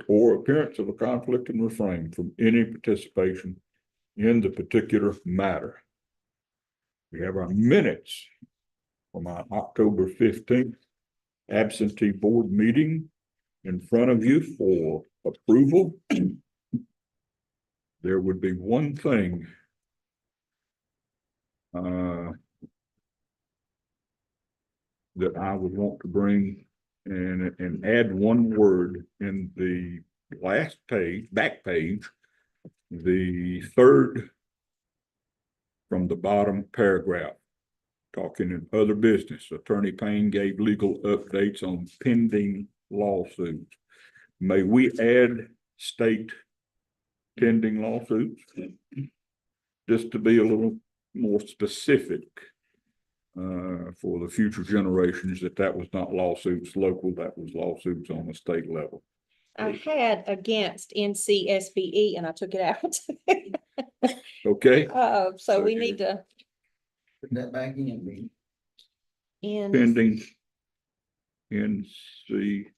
or appearance of a conflict and refrain from any participation in the particular matter. We have our minutes from our October 15th absentee board meeting in front of you for approval. There would be one thing that I would want to bring and add one word in the last page, back page, the third from the bottom paragraph, talking in other business. Attorney Payne gave legal updates on pending lawsuits. May we add state pending lawsuits? Just to be a little more specific for the future generations, that was not lawsuits local, that was lawsuits on the state level. I had against NCSBE and I took it out. Okay. So we need to. Put that back in. Pending NCSBE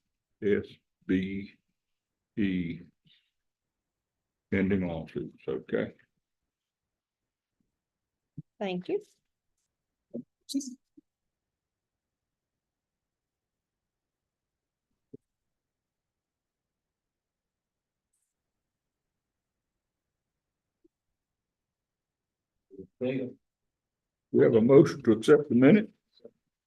pending lawsuits. Okay. Thank you. We have a motion to accept the minute,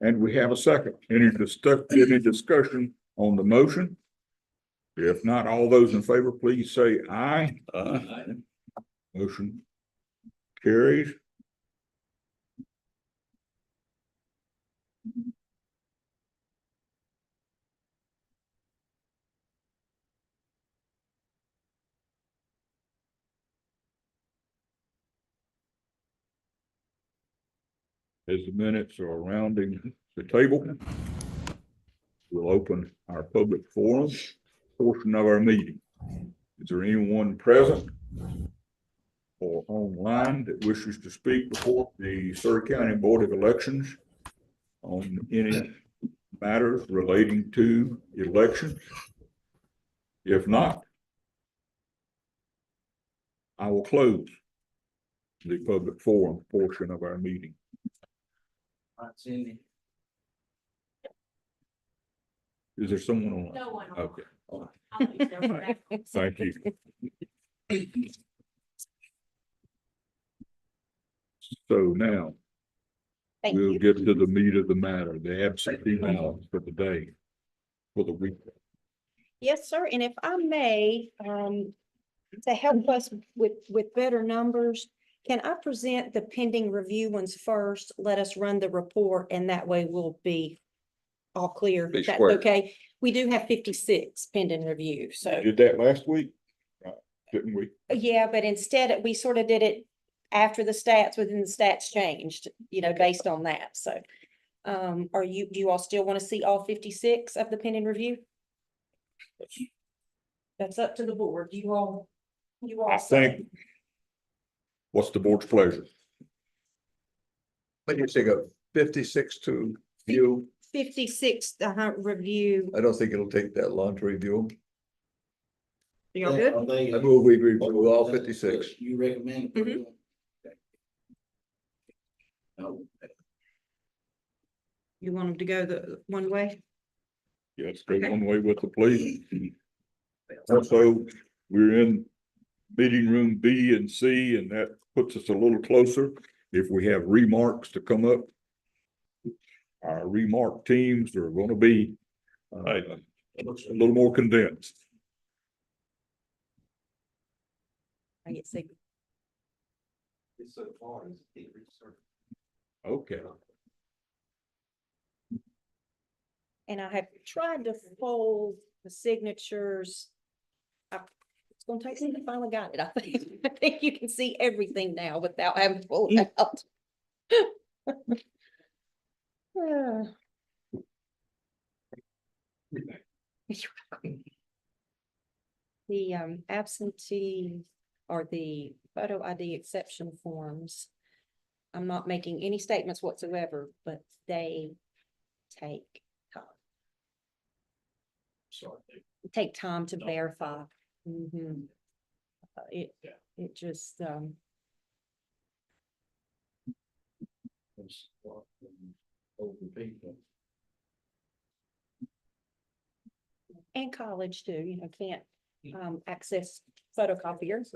and we have a second. Any discussion on the motion? If not, all those in favor, please say aye. Aye. Motion carries. As the minutes are rounding the table, we'll open our public forum portion of our meeting. Is there anyone present or online that wishes to speak before the Surrey County Board of Elections on any matters relating to elections? If not, I will close the public forum portion of our meeting. Cindy. Is there someone online? No one. Okay. Okay. Thank you. So now Thank we'll you. get to the meat of the matter, the absentee ballots for the day, for the week. Yes, sir. And if I may, to help us with better numbers, can I present the pending review ones first? Let us run the report and that way we'll be all clear. Be If that's square. okay. We do have 56 pending review, so. Did that last week, didn't we? Yeah, but instead we sort of did it after the stats, within the stats changed, based on that. So, do you all still want to see all 56 of the pending review? That's up to the board. You all I think. What's the board's pleasure? When you say go 56 to view, 56 review. I don't think it'll take that long to review. Y'all good? I move we review all 56. You recommend? Mhm. No. You want them to go the one way? Yes, go one way with the plea. Also, we're in meeting room B and C, and that puts us a little closer. If we have remarks to come up, our remark teams are going to be a little more condensed. I get sick. Okay. And I have tried to fold the signatures. It's gonna take me to finally got it, I think. I think you can see everything now without having to pull it out. The absentee or the photo ID exception forms, I'm not making any statements whatsoever, but they take time. Sorry. take time to verify. Mhm. It just, Over people. and college too, can't, access photocopiers.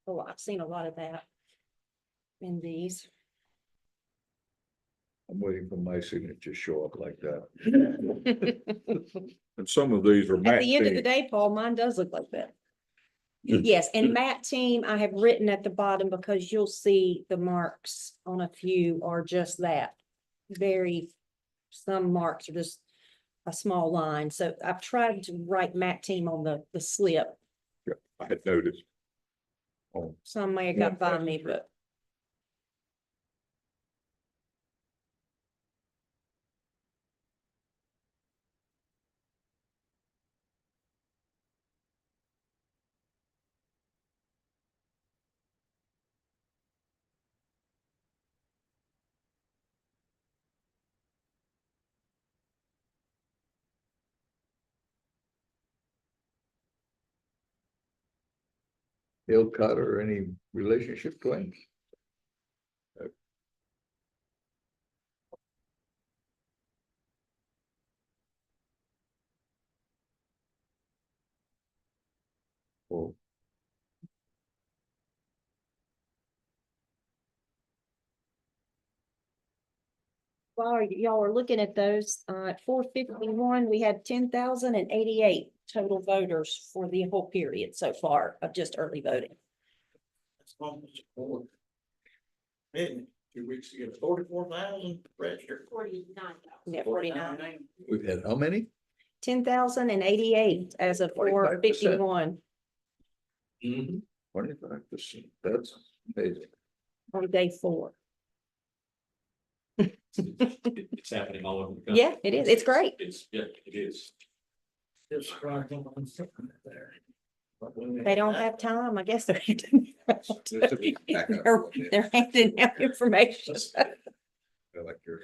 Oh, I've seen a lot of that in these. I'm waiting for my signature to show up like that. And some of these are At Matt the end of the team. day, Paul, mine does look like that. Yes, and Matt team, I have written at the bottom because you'll see the marks on a few are just that. Some marks are just a small line. So I've tried to write Matt team on the slip. I had noticed. Oh, Some may have got by me, but Hill Cutter, any relationship claims? Oh, while y'all are looking at those, at 451, we had 10,088 total voters for the whole period so far of just early voting. That's almost 4. Isn't it? 2 weeks ago, 44,000 registered. 49,000. Yeah, 49. we've had how many? 10,088 as of 45%. 451 Mhm. 25%. That's amazing. on day 4. It's happening all over the country. Yeah, it is. It's great. Yeah, it is. Just sprinkle on something there. But when They don't have time. I guess they're Just to be back up. they're handing out information. Like your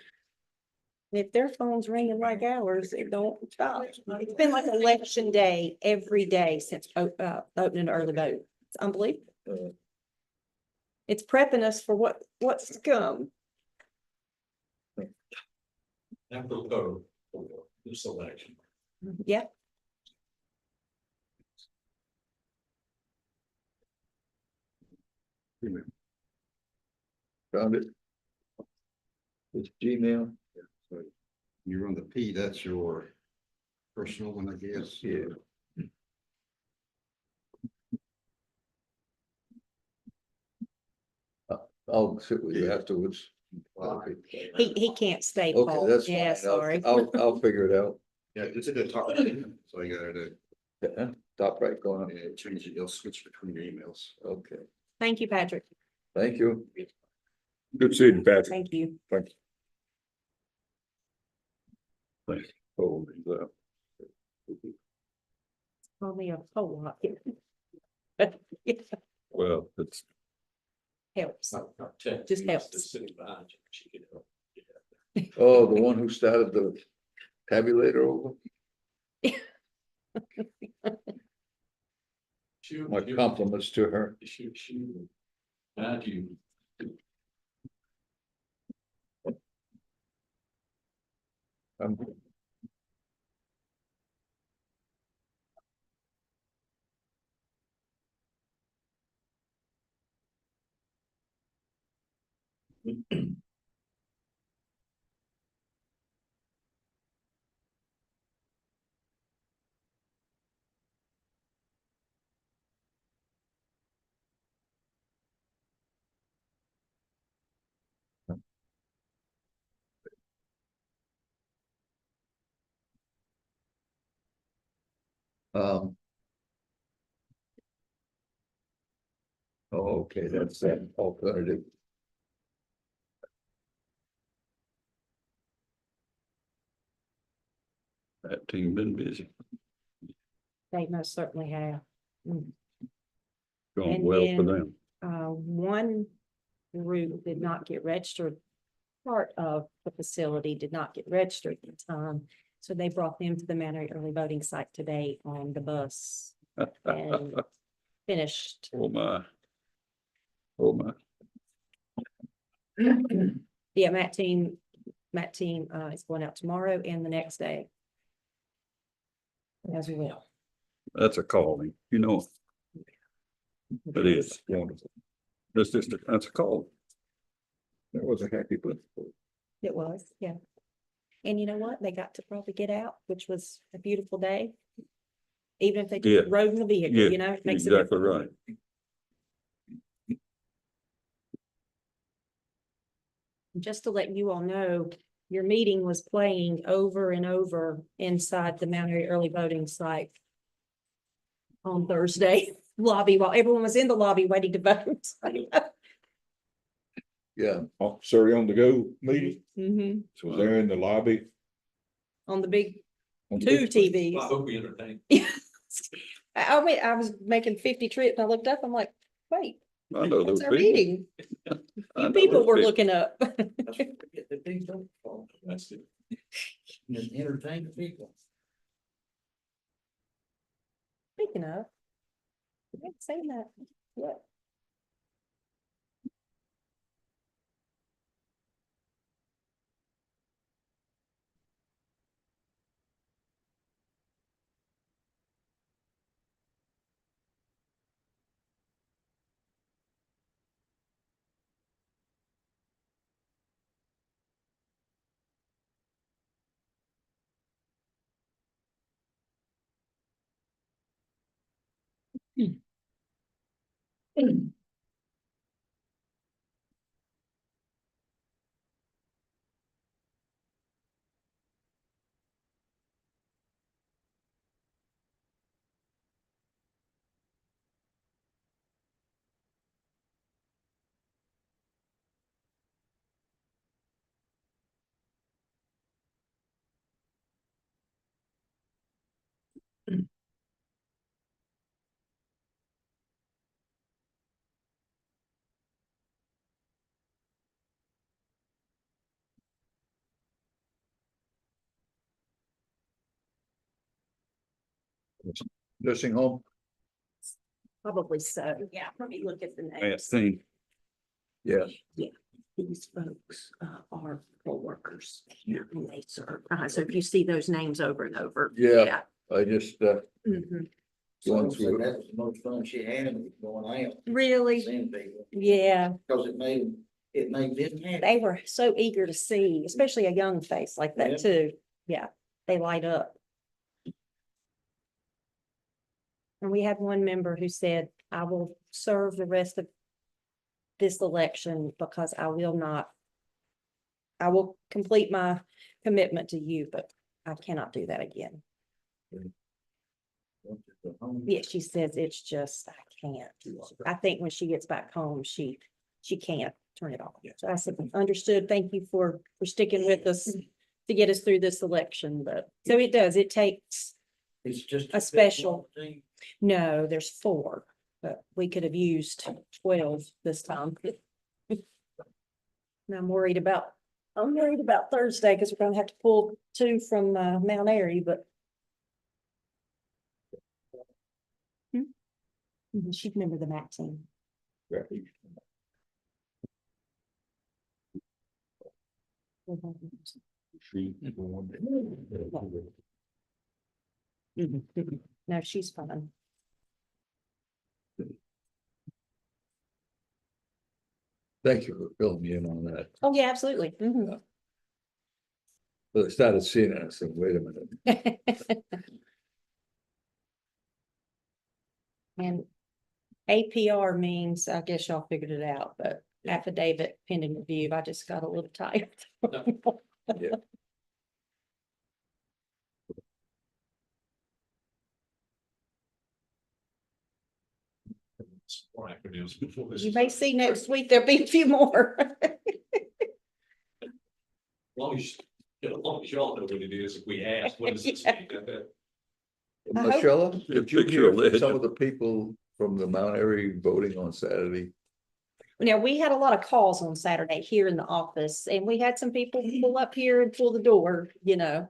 If their phone's ringing like ours, it don't stop. It's been like election day every day since opening early vote. It's unbelievable. It's prepping us for what's to come. Now we'll go for this election. Yeah. found it. It's Gmail. You're on the P, that's your personal one, I guess. Yeah. I'll sit with you afterwards. He can't stay, Okay, Paul. that's Yeah, fine. I'll- sorry. I'll figure it out. Yeah, it's at the top, so you gotta, Yeah, top right going up. change it, you'll switch between your emails. Okay, Thank you, Patrick. thank you. good seeing you, Patrick. Thank you. Thanks. Oh, Only a whole lot. It well, it's, helps. Just Just helps. The city behind you, she could help. Oh, the one who started the tabulator over? My compliments to her. She, behind you. Um, Um. Oh, okay, that's that alternative. that team been busy, They most certainly have. going And well for then- them. One group did not get registered. Part of the facility did not get registered at the time. So they brought them to the Mount Airy early voting site today on the bus and finished. Oh, my. Oh, my. Yeah, Matt team is going out tomorrow and the next day. As well. That's a calling, you know. It is wonderful. That's a call. That was a happy place. It was, yeah. And you know what? They got to probably get out, which was a beautiful day. Even if they Yeah. just rode in the vehicle, Yeah, you know, it makes a exactly difference. right. Just to let you all know, your meeting was playing over and over inside the Mount Airy early voting site on Thursday lobby while everyone was in the lobby waiting to vote. Yeah, Oh, Surrey on the go meeting, Mhm. so they're in the lobby. On the big on the two big- TVs. I hope we entertain. I mean, I was making 50 trips and I looked up, I'm like, wait, I know that's those our people. meeting. I You know people those were people. looking up. That's what we get the things done for, That's it. and entertain the people. Speaking of. I haven't seen that yet. nursing home, Probably so. Yeah, let me look at the Last names. thing, yeah, These folks are poll workers. And they serve. So if you see those names over and over. Yeah. I just, Mhm. So Going said through it. that was the most fun she had, was going out, Really? seeing people, Yeah, because it made them happy. they were so eager to see, especially a young face like Yeah. that too. Yeah, they light up. And we had one member who said, I will serve the rest of this election because I will complete my commitment to you, but I cannot do that again. Yeah, she says it's just, I can't. I think when she gets back home, she can't turn it off. So I said, understood. Thank you for sticking with us to get us through this election, but so it does, it takes, It's just. A special- thing. no, there's 4, but we could have used 12 this time. And I'm worried about Thursday because we're gonna have to pull 2 from Mount Airy, but. She'd remember the MAC team. No, she's fine. thank you for filling me in on that. Oh, yeah, absolutely. Mhm. But I started seeing it, I said, wait a minute. And APR means, I guess y'all figured it out, but affidavit pending review, I just got a little tired. Yeah. More acronyms before this. You may see next week, there'll be a few more. As long as y'all know what it is, if we ask, what does this Yeah. mean? I hope- Marcella, did you Picture of hear from it. some of the people from the Mount Airy voting on Saturday? Now, we had a lot of calls on Saturday here in the office and we had some people pull up here and pull the door, you know.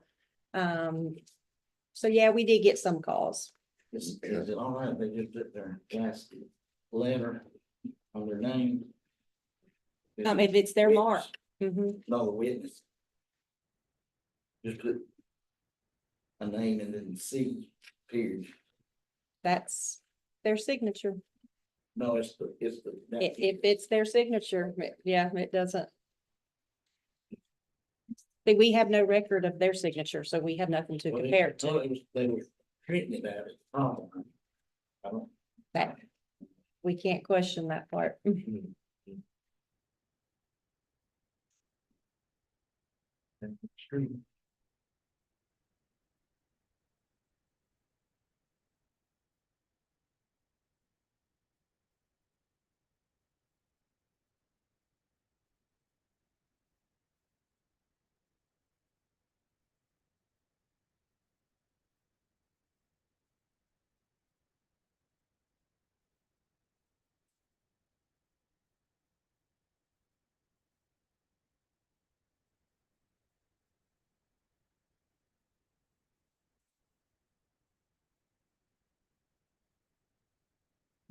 So yeah, we did get some calls. Is it all right, if they just put their last letter on their name? If it's their mark. Witness, Mhm. No, the witness. Just put a name and then C, period. That's their signature. No, it's the. If it's their signature, yeah, it doesn't. But we have no record of their signature, so we have nothing to compare it to. They were treating it as a problem. I don't. That, we can't question that part. It's true.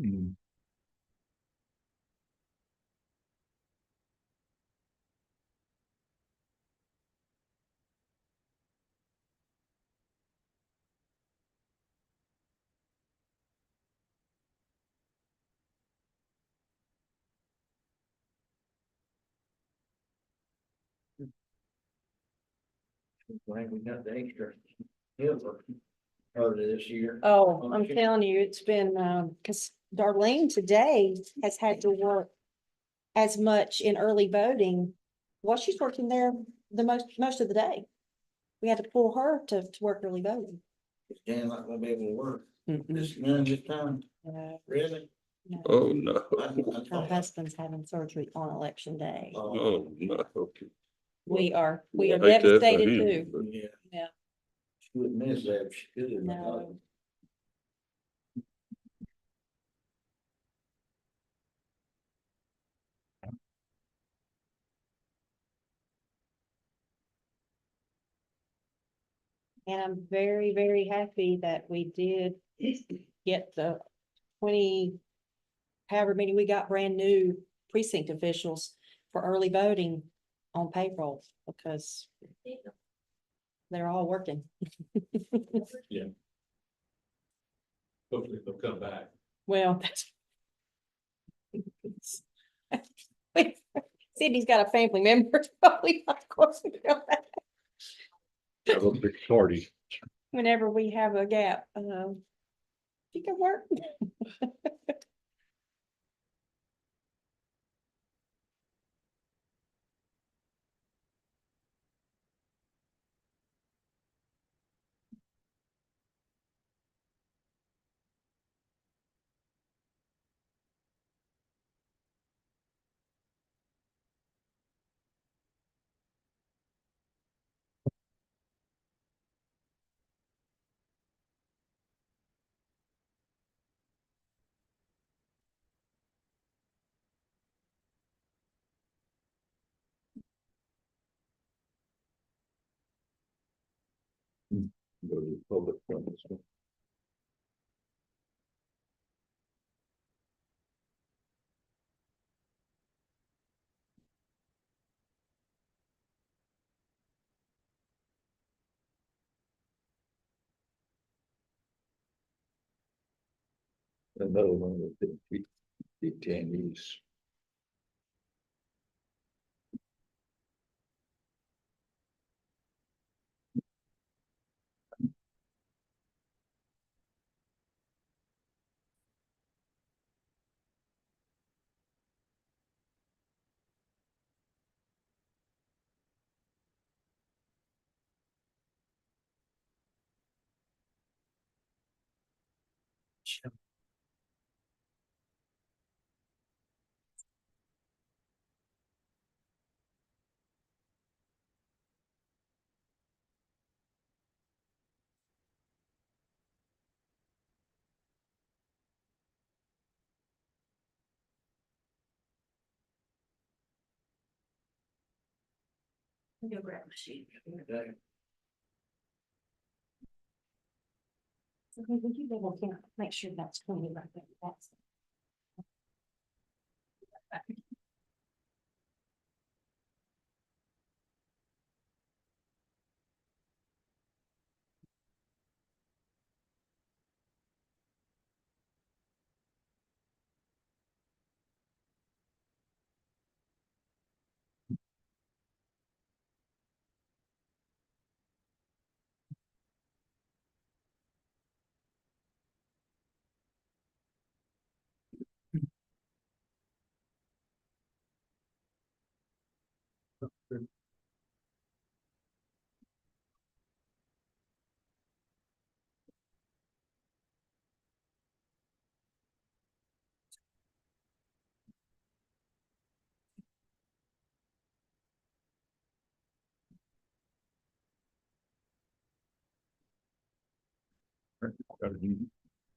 Mm. Glad we got the extra helper early this year. Oh, I'm telling you, it's been, cause Darlene today has had to work as much in early voting. Well, she's working there the most of the day. We had to pull her to work early voting. Jan not gonna be able to work Mm-mm. this time, No, really? no. Oh, no. Her husband's having surgery on election day. Oh, no. We are I hate that for devastated him, too. but Yeah. Yeah. She wouldn't miss that if she could. No. And I'm very, very happy that we did get the 20, however many we got brand new precinct officials for early voting on payroll because they're all working. Hopefully they'll come back. Well, Sydney's got a family member, probably of course, Have a big party. whenever we have a gap, you can work. Go to the public comments. another one of the detainees. Go grab my sheet. Okay. Would you double count, make sure that's 20 right there, that's.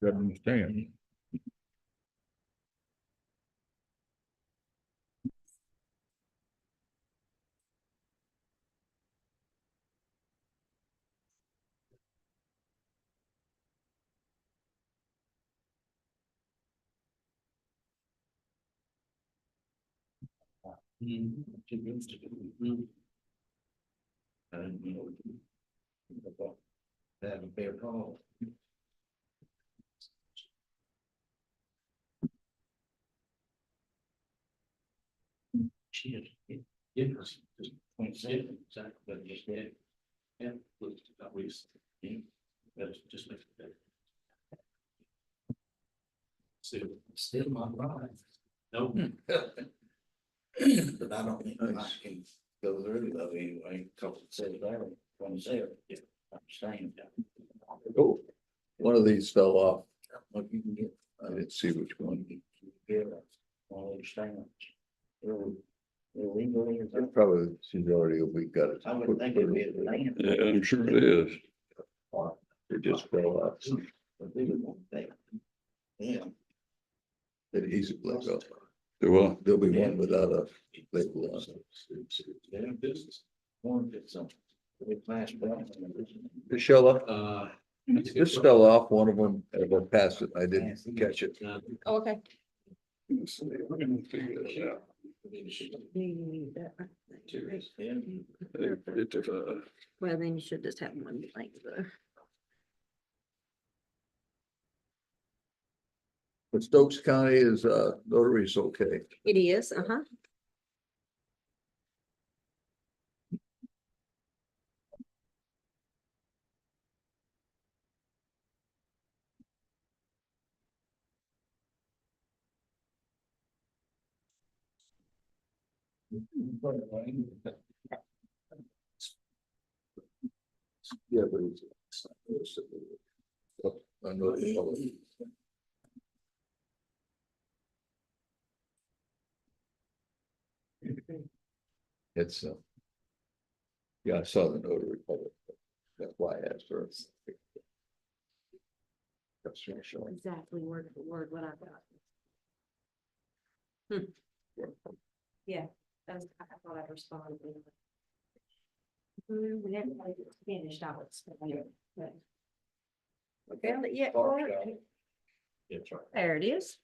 Gotta understand. Have a fair call. Shit, it was just 27, exactly, but just that. Yeah, looks at least, yeah, that's just makes it better. Still my ride. No. But I don't think I can go through though anyway, couple of says there, 27, yeah, I'm staying. Oh, one of these fell off. What you can get. I didn't see which one. Yeah, all these stamps. Illegally or something. Probably, she's already, we got it. I would think it'd be a land. Yeah, I'm sure it is. It just fell off. But they would want that. Yeah. It easily go. Well, there'll be one without a label on it. They're in business. One did something. They flashed back. Michelle, this fell off, one of them, as I passed it, I didn't catch it. Oh, okay. Let's see, we're gonna figure this out. Well, then you should just have one blank though. But Stokes County is, notary is okay. It is, uh-huh. Yeah, but it's. I know it's. It's, yeah, I saw the notary public. That's why I asked her. That's for sure. Exactly word for word what I got. Yeah, that's, I thought I'd respond. We haven't finished, I would say. Found it yet, Clark? Yeah, that's right. There it is.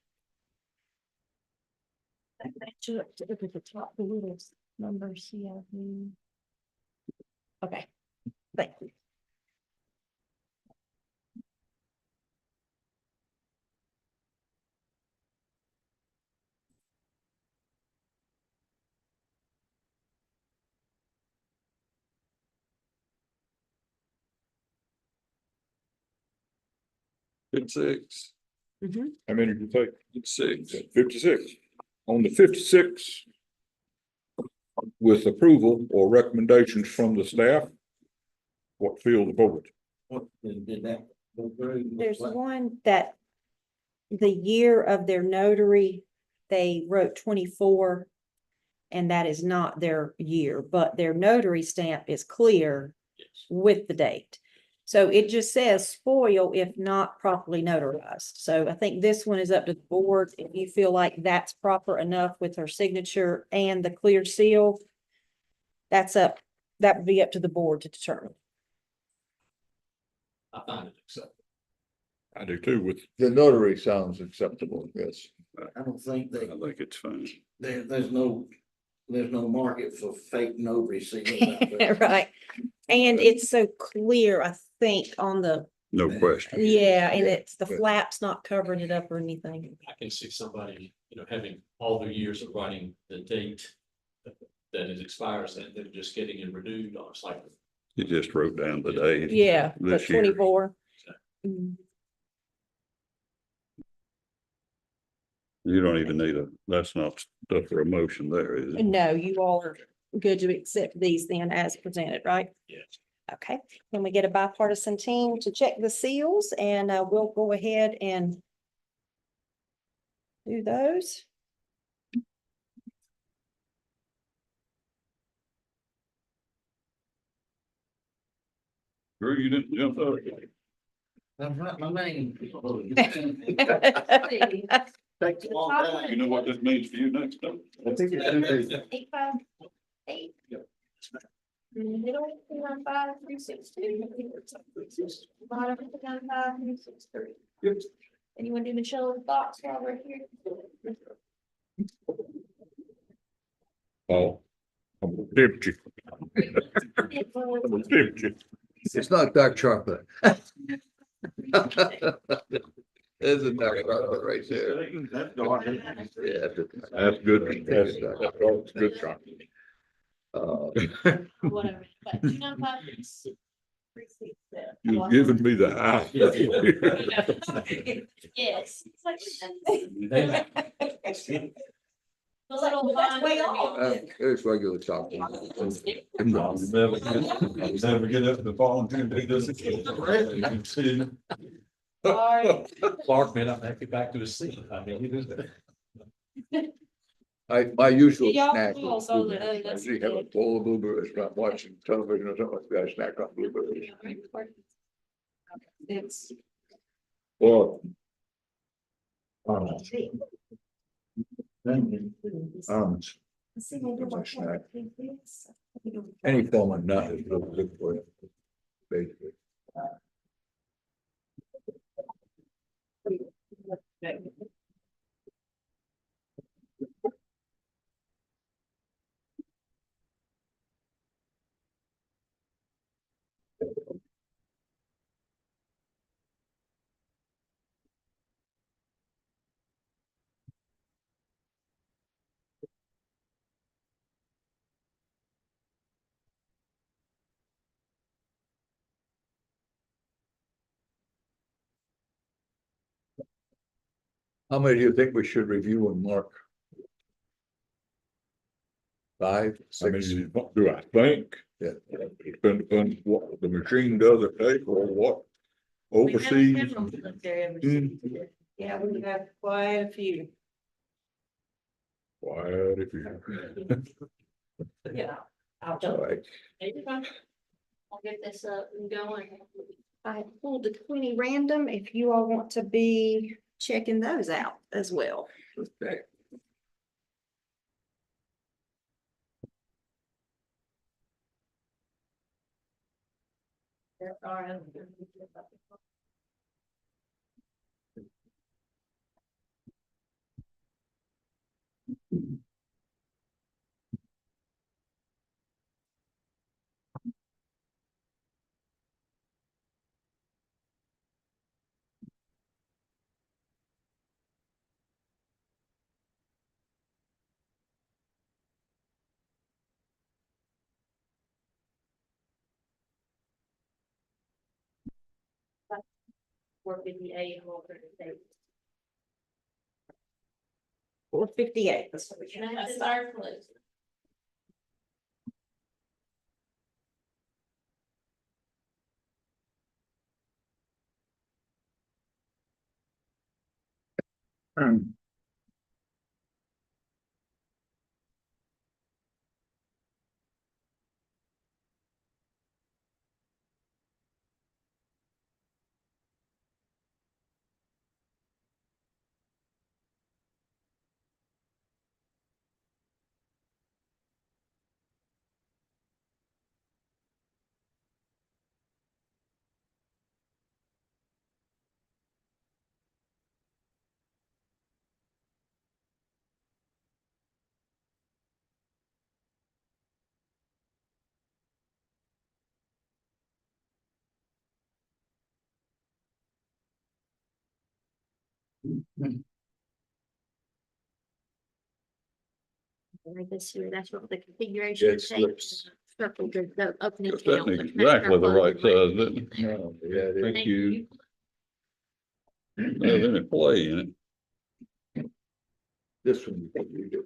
That match up to look at the top, the little numbers, CIV. Okay, thank you. Six. How many did you take? Six. 56. On the 56, with approval or recommendations from the staff, what feel the board? What, did that go through? There's one that the year of their notary, they wrote 24. And that is not their year, but their notary stamp is clear Yes. with the date. So it just says spoil if not properly notarized. So I think this one is up to the board. If you feel like that's proper enough with her signature and the clear seal, that's up, that would be up to the board to determine. I find it acceptable. I do too with, The notary sounds acceptable, yes. I don't think I they, think it's fine. there's no market for fake notary seals out there. Right. And it's so clear, I think, on the, No question. yeah, and it's the Yeah. flap's not covering it up or anything. I can see somebody, having all their years of writing the date that it expires and then just getting it renewed on a cycle. You just wrote down the day. Yeah, the This year. 24. Mm. You don't even need that's not stuff for a motion there, is it? No, you all are good to accept these then as presented, right? Yes. Okay, then we get a bipartisan team to check the seals and we'll go ahead and do those. Drew, you didn't jump up. That's not my name. Takes a long time. You know what this means for you next time? I think it's. 858. Middle, 295, 362. Bottom, 295, 363. Anyone do Michelle's box while we're here? Paul. I'm gonna tempt you. I'm gonna tempt you. It's not dark chocolate. There's a dark chocolate right there. That's dark. Yeah. That's good. That's good chocolate. Whatever, but 295, 367. You're giving me the eye. Yes. The little That's way off. It's regular chocolate. Never get up to volunteer to do this again. Sorry. Clark may not make it back to his seat. I mean, he was. My usual Y'all snack. cool, is so blueberries. I that's usually have a good. bowl of blueberries, when I'm watching television or something, like that, I snack on blueberries. It's. Or, almonds, any form of nut is really good for you. Basically. How many do you think we should review and mark? 5, I mean, 6? do I think? Yeah. Depends upon what the machine does it take or what overseas. Yeah, we have quite a few. Quiet if you. Yeah. I'll All jump. right. I'll get this up and going. I pulled the 20 random if you all want to be checking those out as well. Okay. Or 58. 458. That's our place. Like this here, that's what the configuration. It takes, slips. Circle the opening. That's count, exactly the right size, isn't it? No, yeah, it is. Thank you. There's any play in it. This one. you do.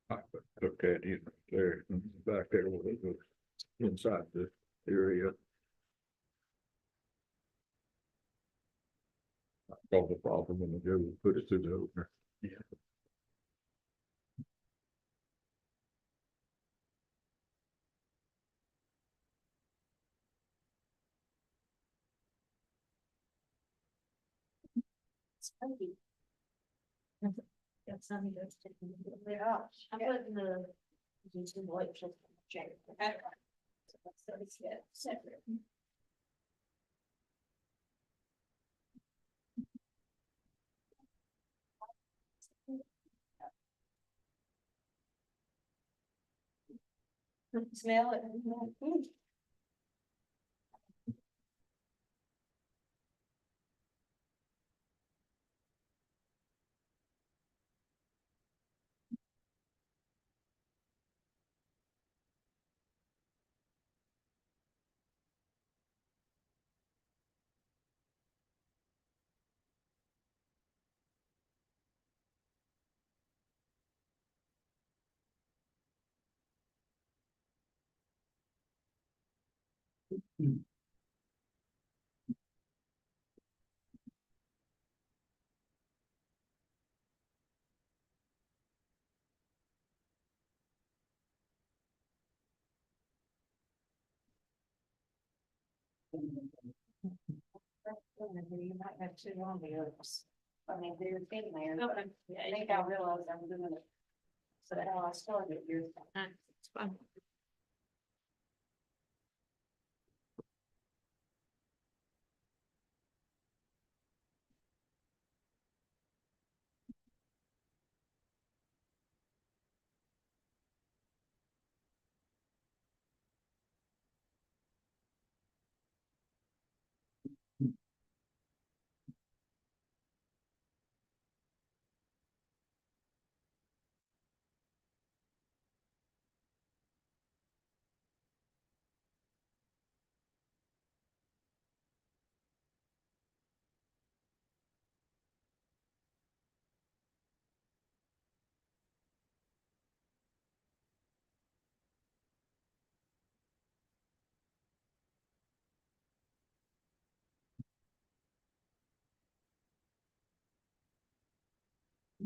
I took that in there, back there, where it goes inside the area. Solve the problem when they go and put it to the opener. That's something that's. Yeah, I put in the. Using white check. So it's separate. Smell it. You might have two on the others. I mean, they're in there. I think I realized I'm doing it. So how I started here. It's fine.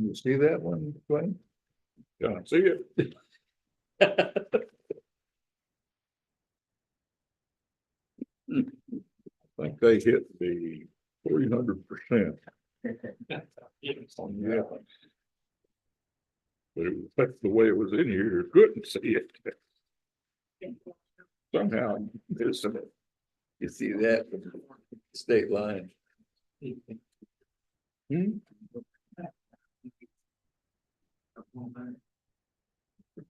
You see that one, Dwayne? Yeah, I see it. I think they hit the 300%. On that one. But it was, that's the way it was in here, you couldn't see it. Somehow, it's, You see that state line?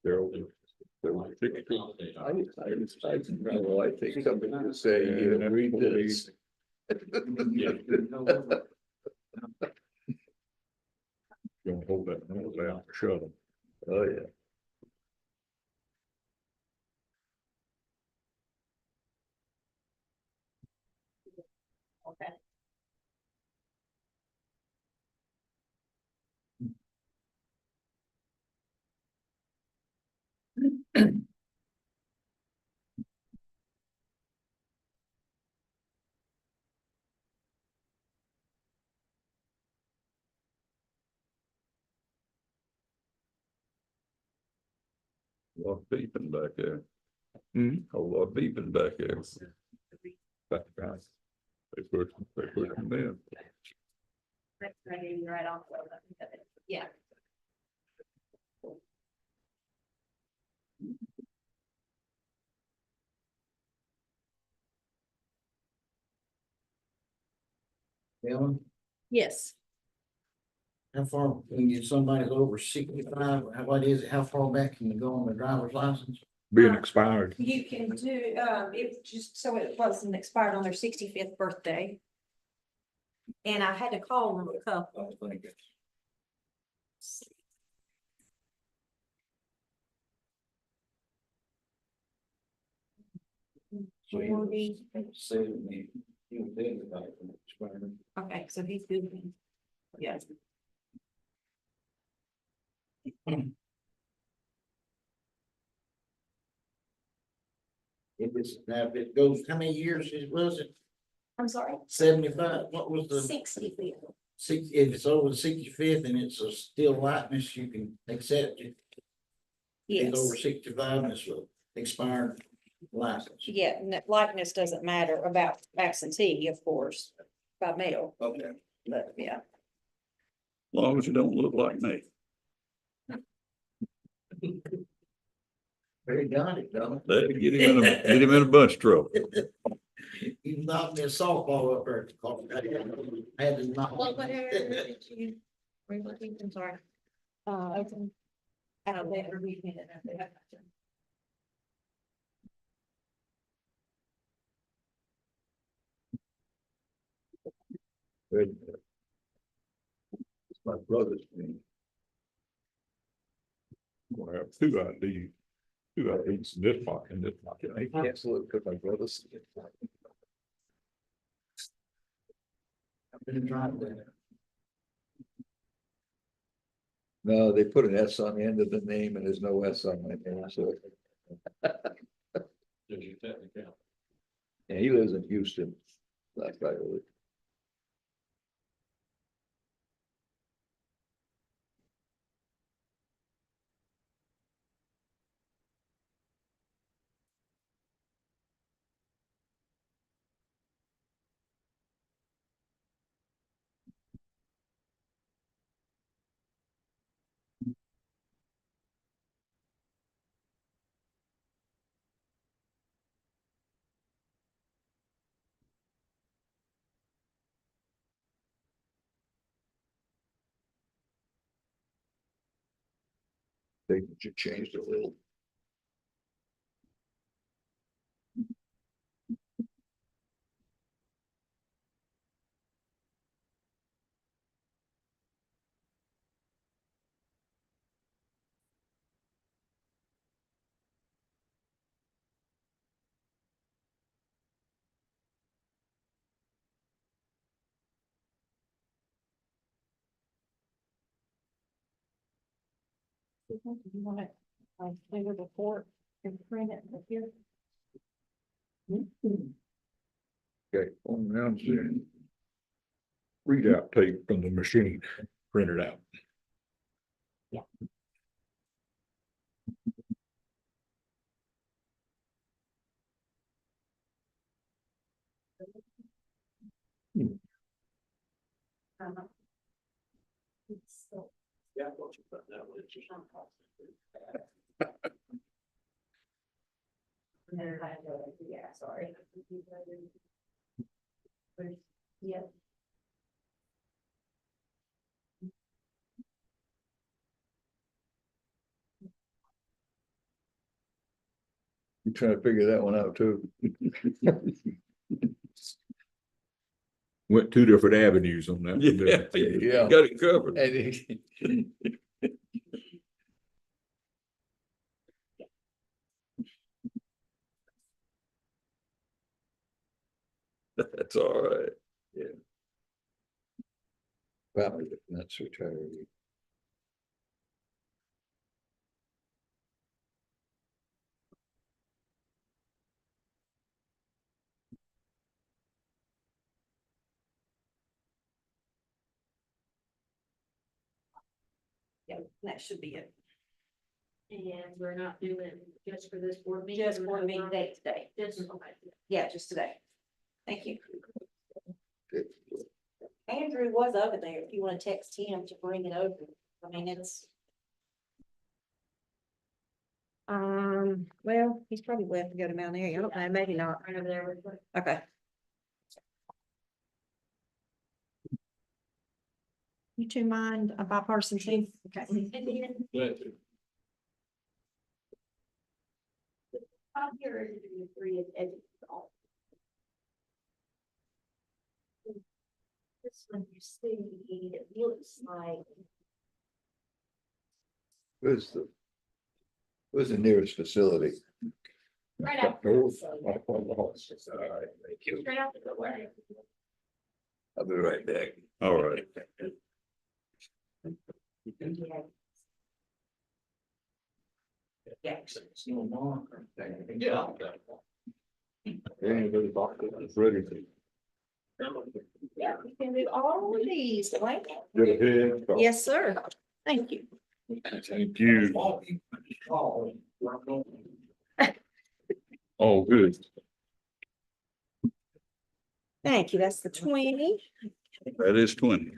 they're over I think somebody would say, you know, read this. Gonna hold that nose out, shut them. Oh, yeah. Okay. A lot of beeping back there. Hmm? A lot of beeping back there. That's right. They put them in. That's right off. Yeah. Ellen, Yes. how far, when somebody's over 65, what is it, how far back can you go on the driver's license? Being expired. You can do, it just so it wasn't expired on their 65th birthday. And I had to call them a couple. I think it's. So he was 70, he was dead about it when it expired. Okay, so he's good. then. Yeah. If it's, now if it goes, how many years was it? I'm sorry, 75, what was the 65th. six, if it's over the 65th and it's a still likeness, you can accept it. If it's over Yes. 65 and it's a expired license. Yeah, likeness doesn't matter about absentee, of course, by mail, Okay. but yeah. As long as you don't look like me. Very got it, though. Get him in a bunch of trouble. You knocked me a softball up there. I had to knock. I'm sorry. Open. Out there. It's my brother's name. Gonna have two IDs in this pocket, in this pocket. I cancel it because my brother's. I've been trying to. No, they put an S on the end of the name and there's no S on my name, so. There's your technical. And he lives in Houston. That's right. They just changed a little. You want it, do the report and print it here. Okay, on down to readout tape from the machine, printed out. Yeah, I thought you put that one. It's just- Yeah, sorry. Yeah. You trying to figure that one out too? Went two different avenues on that. one, didn't it? Yeah. Got it covered. That's all right, yeah. Family defense retiree. Yeah, that should be it. And we're not doing just for this board meeting. Just board meeting date today. Just, okay. Yeah, just today. Thank you. Good. Andrew was over there. If you want to text him to bring it over. I mean, it's. Well, he's probably left to go to Mount Airy. I don't know, maybe not. Right over there with the- Okay. You two mind a bipartisan team? Okay. And then I'm here to do three of educational. This one you see, it looks like. Where's the nearest facility? Right out. North. So, All right, thank you. straight out the way. I'll be right back. All right. Yeah. Yeah. Anybody box it's ready to Yeah, we can do all of these, right? get ahead. Yes, sir. Thank you. Thank you. Oh, good. Thank you. That's the 20. That is 20.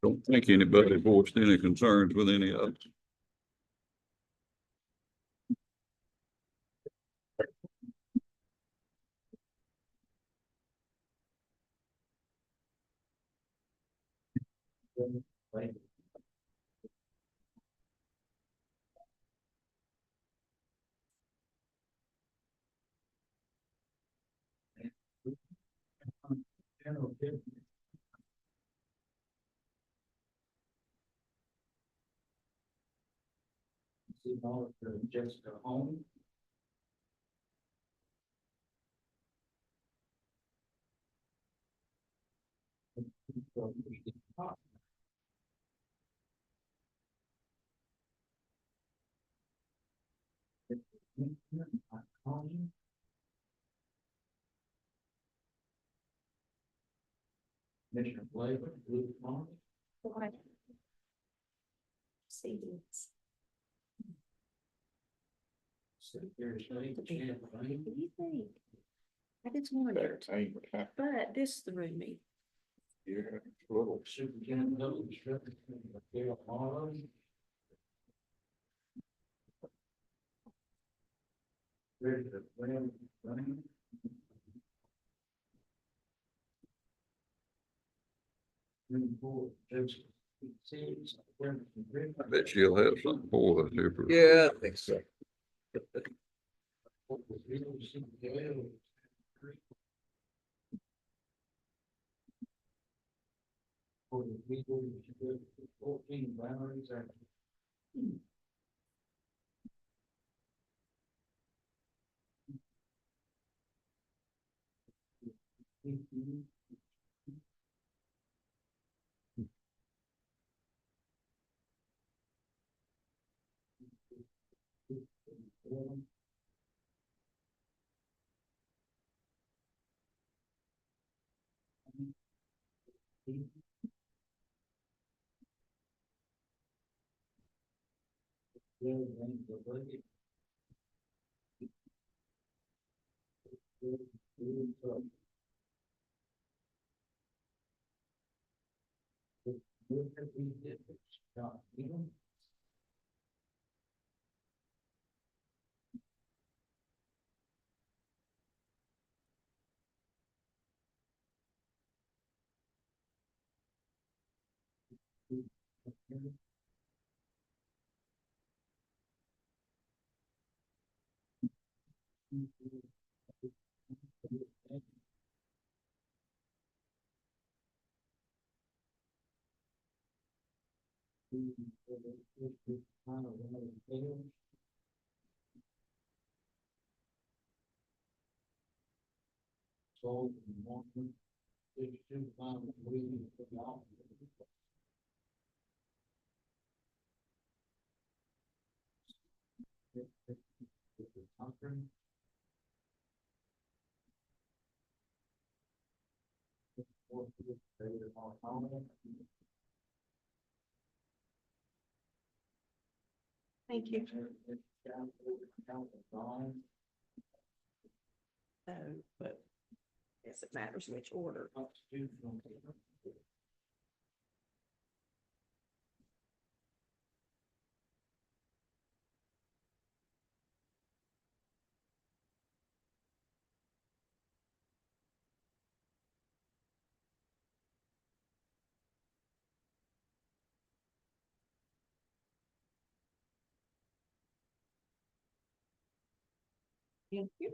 Don't think anybody voiced any concerns with any of it. Jessica home. Commissioner Flavor, Blue Farm. See this. Secretary of State, What do Champlain. you think? I just wondered, but this threw me. Superintendent Middle District, Gail Morrow. Ready to running. I bet she'll have something for us here. Yeah, I think so. For the people, 14 boundaries are. Thank you. But yes, it matters which order. Thank you.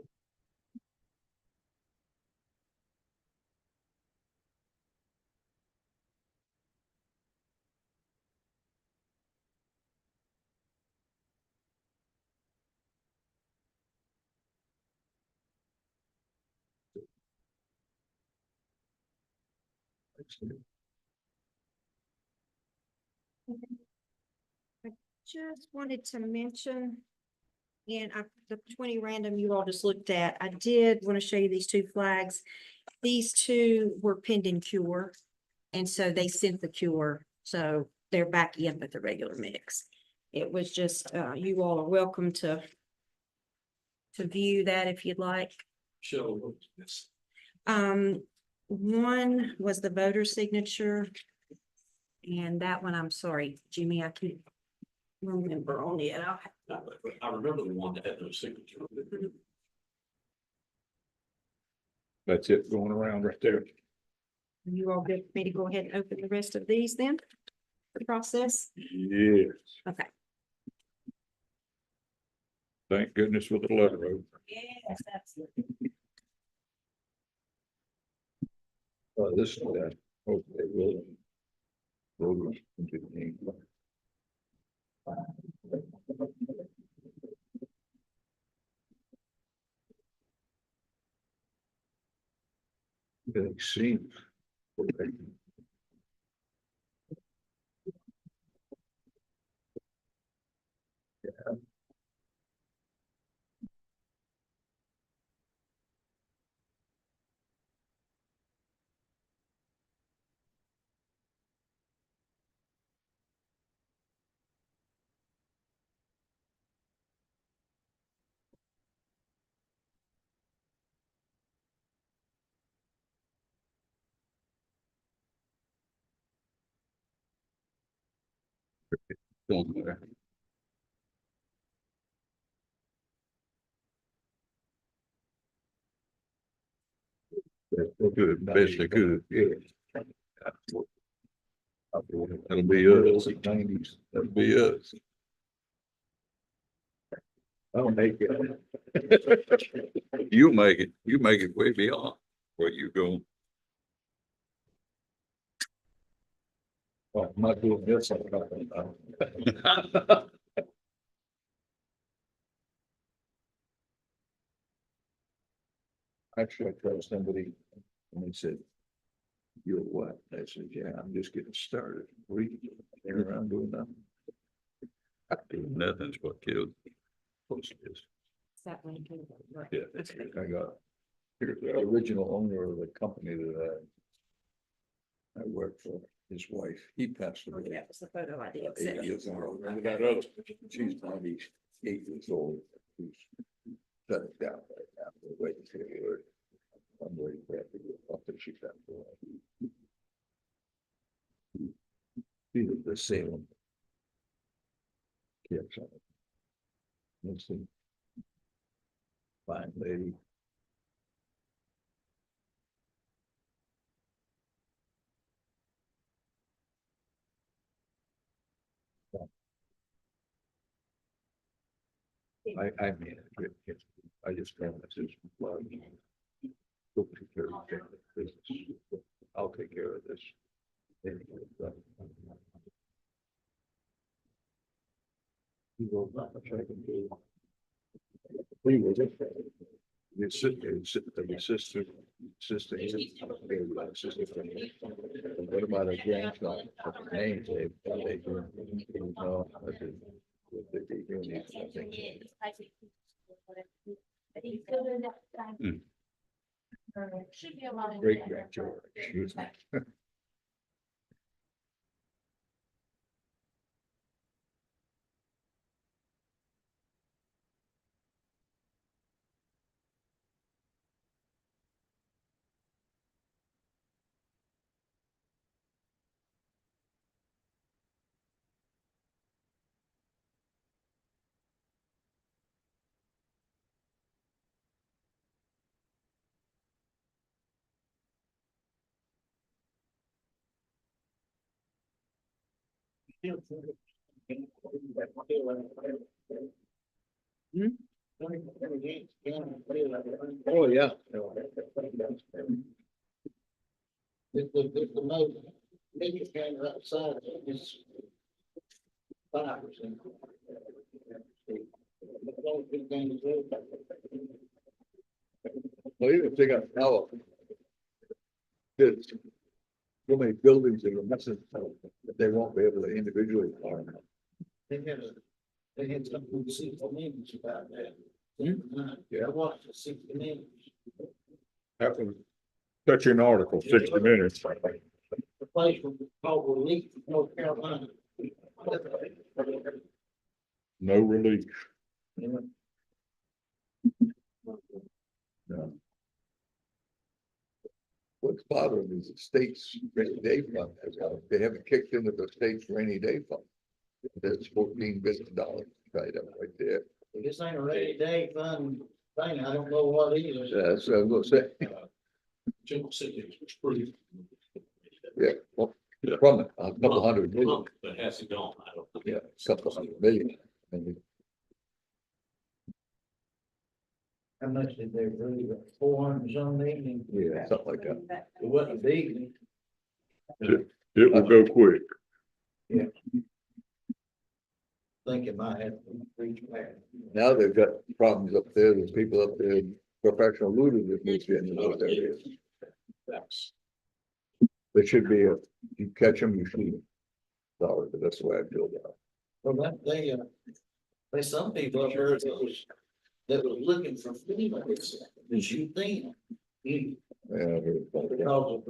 Just wanted to mention, and the 20 random you all just looked at, I did want to show you these two flags. These two were pending cure, and so they sent the cure, so they're back in with the regular mix. It was just, you all are welcome to view that if you'd like. Show this. One was the voter signature. And that one, I'm sorry, Jimmy, I can't remember on it. I remember the one that had no signature. That's it going around right there. You all good for me to go ahead and open the rest of these then? The process? Yes, Okay. thank goodness for the letter. Road. Yes, absolutely. This is that, okay, William. William, vaccine. Don't matter. That's good, best they could, yeah. That'll be us. That'll be us. I'll make it. You make it, you make it way beyond where you go. Well, I'm not doing this. Actually, I told somebody, and they said, "You're what?" I said, "Yeah, I'm just getting started. They're around doing nothing." Nothing's what killed. Most is. Is that one too? Right. Yeah, I got, here's the original owner of the company that I worked for, his wife, he passed Oh, away. that was the photo I did. 8 years ago. She's 98 years old. She's shut it down right now. We're waiting to hear it. I'm waiting for her to get up and she passed away. She was the same. Yes. Let's see. Fine lady. I mean, I just found this is. Go take care of this. I'll take care of this. He will not check and do. We will just. The assistant. What about a grandson? Name, they. Should be a lot of. Great grandchildren, excuse me. Oh, yeah. The most, biggest game outside is 5%. Well, even if they got power. There's so many buildings that are missing, that they won't be able to individually farm. They had something to see for me about that. Yeah. I watched the 60 Minutes. That was touching article, 60 minutes. The place was called Relief, North Carolina. No relief. No. What's bothering me is the state's rainy day fund, they haven't kicked into the state's rainy day fund. That's $14 billion tied up right there. This ain't a rainy day fund thing. I don't know what it is. That's what I'm gonna say. General city was pretty. Yeah, well, from it, a couple hundred million, But has it gone? I don't. yeah, a couple hundred million. I mean, How much did they really, 400 something? yeah, something like that. It wasn't big. It will go quick. Think it might have to reach back. Now they've got problems up there, there's people up there, professional looters that moved in those areas. That's. There should be you catch them, you shoot them. Sorry, but that's the way I feel about Well, there's some people up there that was looking for females, as you think. it. Yeah, Because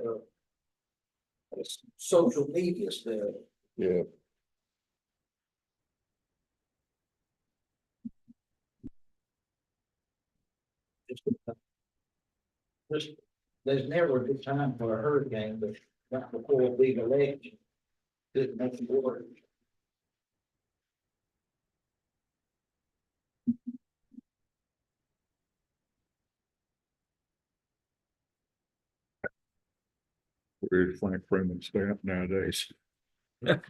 of social media stuff. yeah, There's never a good time for a hurricane, but not before a big election. Couldn't make it work. Where's Frank Freeman stamp nowadays? Bet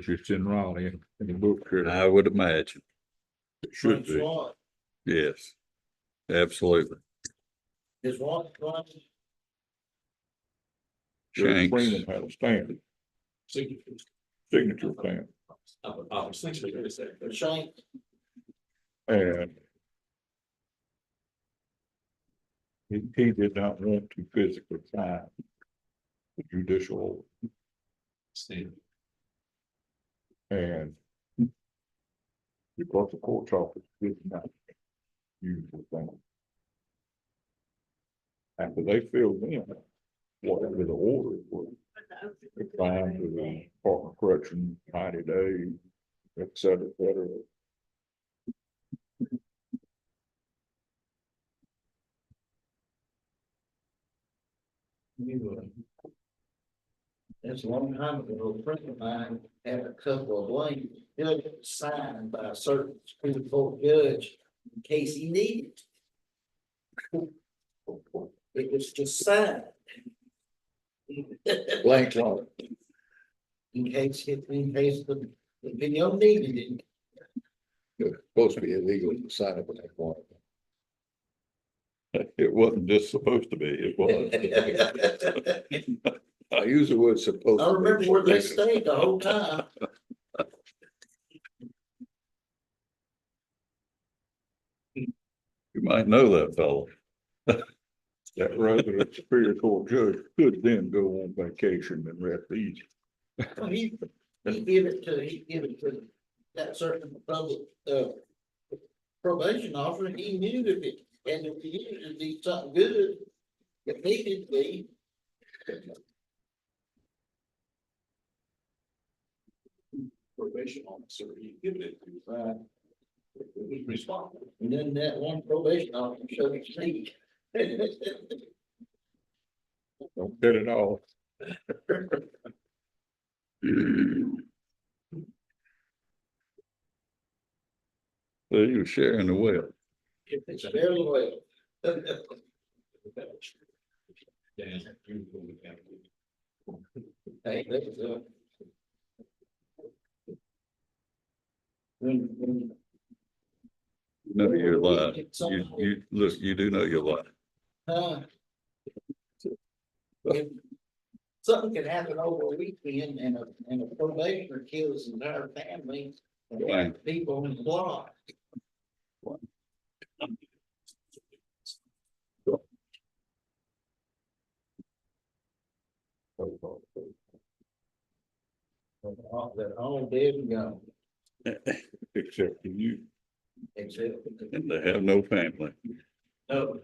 you it's in Raleigh in the book here. I would imagine, It should His be. wife- yes, absolutely. His wife, George Shanks. Freeman had a stamp, signature stamp, I was thinking you were gonna say. Shank, and he did not want to physically sign the judicial order. Steve. And because the court's office did not use the thing. After they filled in whatever the order was, it signed to the Department of Correction, 90 days, et cetera, et cetera. that's a long time ago, a friend of mine had a couple of blanks, signed by a certain Supreme Court judge in case he needed. It was just signed. blank line. In case the video needed it. It's supposed to be illegal to sign up with that one. It wasn't just supposed to be, it was. I use the word supposed. I to be. remember where they stayed the whole time. You might know that fellow. That resident Superior Court judge could then go on vacation and rest easy. Well, he give it to that certain public, probation officer, and he knew if it, and if he used it to do something good, it needed to be. Probation officer, he given it to, it was responsible. And then that one probation officer showed his teeth. Don't get it all. So you were sharing the wealth. It's very well. Hey, that's, when, No, you're lying. You, look, you do know you're lying. if something can happen over a weekend and a probationer kills his entire family, and Right. people in the block. They're all dead and gone, Except for you. except. And they have no family. No.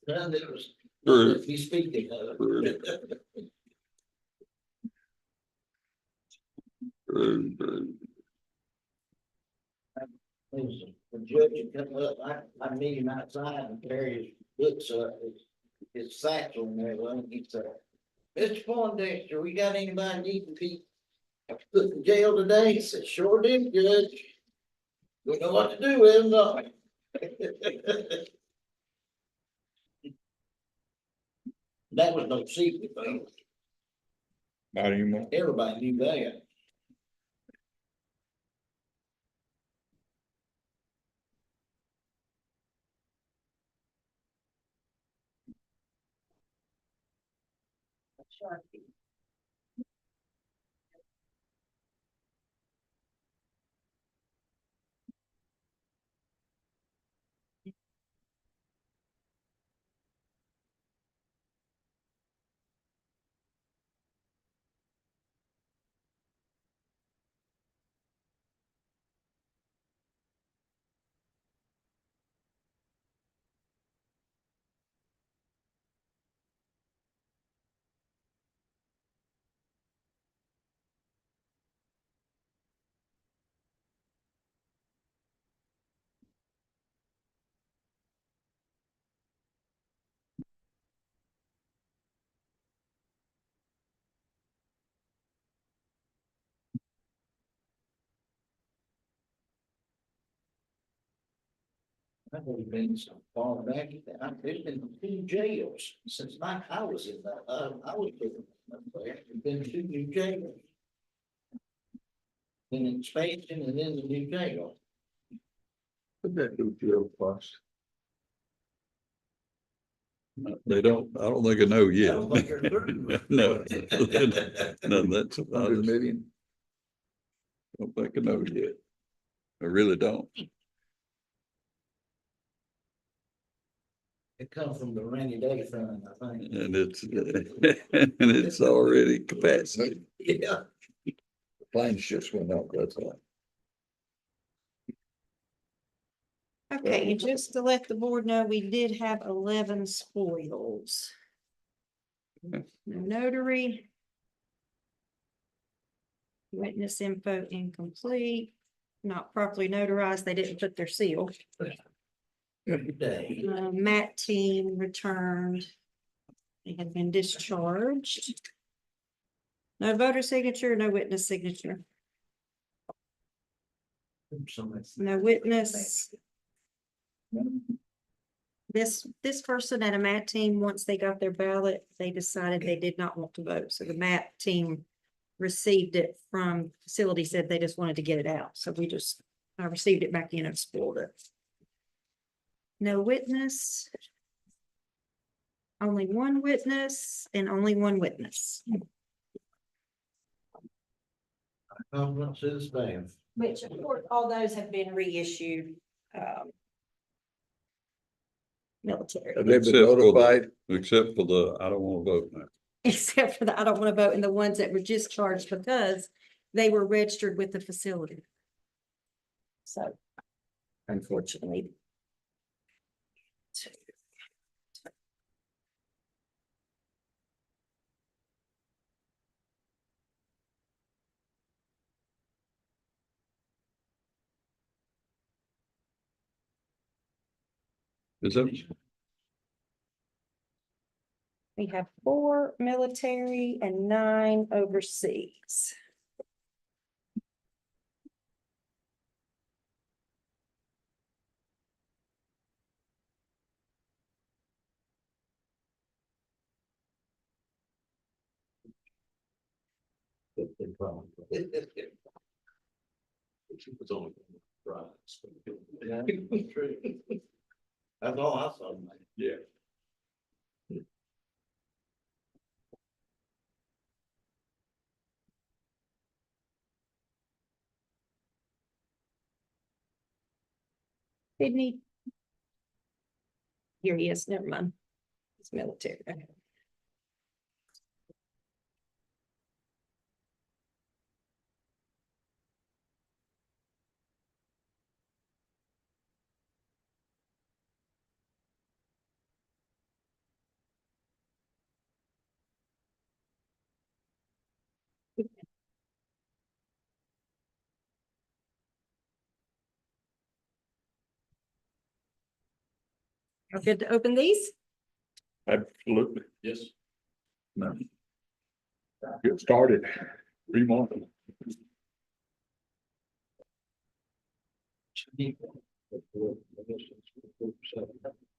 None that was, True. that we speaking of. True. True. There's a judge would come up, I meet him outside and carry his books up, his satchel and everything, he'd say, Mr. Poindexter, we got anybody need to be put in jail today? He said, sure did, Judge. We know what to do with him, don't we? That was no secret, though. Not anymore. Everybody knew that. I've only been so far back, there's been 2 jails since I was in that, I was living up there, there's been 2 new jails. An expansion and then the new jail. Put that new jail cost. They don't, I don't think I know I yet. don't think they're through. No, no, that's, I 100 million. don't think I know yet. I really don't. It comes from the rainy day fund, I think. And it's, and it's already capacity. Yeah. The planes just went up, that's all. Okay, and just to let the board know, we did have 11 spoils. No notary. Witness info incomplete, not properly notarized, they didn't put their seal. Good day. Matt team returned. They had been discharged. No voter signature, no witness signature, no witness. This person at a Matt team, once they got their ballot, they decided they did not want to vote, so the Matt team received it from facility, said they just wanted to get it out. So I received it back in and spoiled it. No witness. Only one witness and only one witness. Compliments to the staff. Which of course, all those have been reissued. Military, Have they been Except for the- notified? Except for the, I don't want to vote now. except for the, I don't want to vote in the ones that were discharged because they were registered with the facility. So unfortunately. Is that, We have 4 military and 9 overseas. It's only Fridays. That's all I saw. Yeah. Sydney. Here he is, never mind. It's military. Okay. Are good to open these? Absolutely. Yes. No. Get started. Remarkable.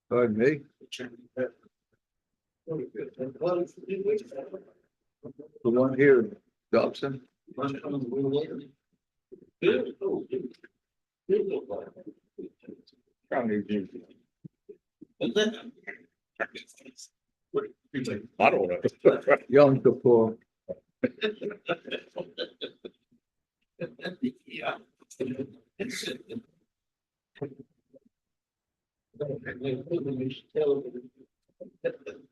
Pardon me? The one here, Dobson? I don't know. Yom Kippur. Yeah.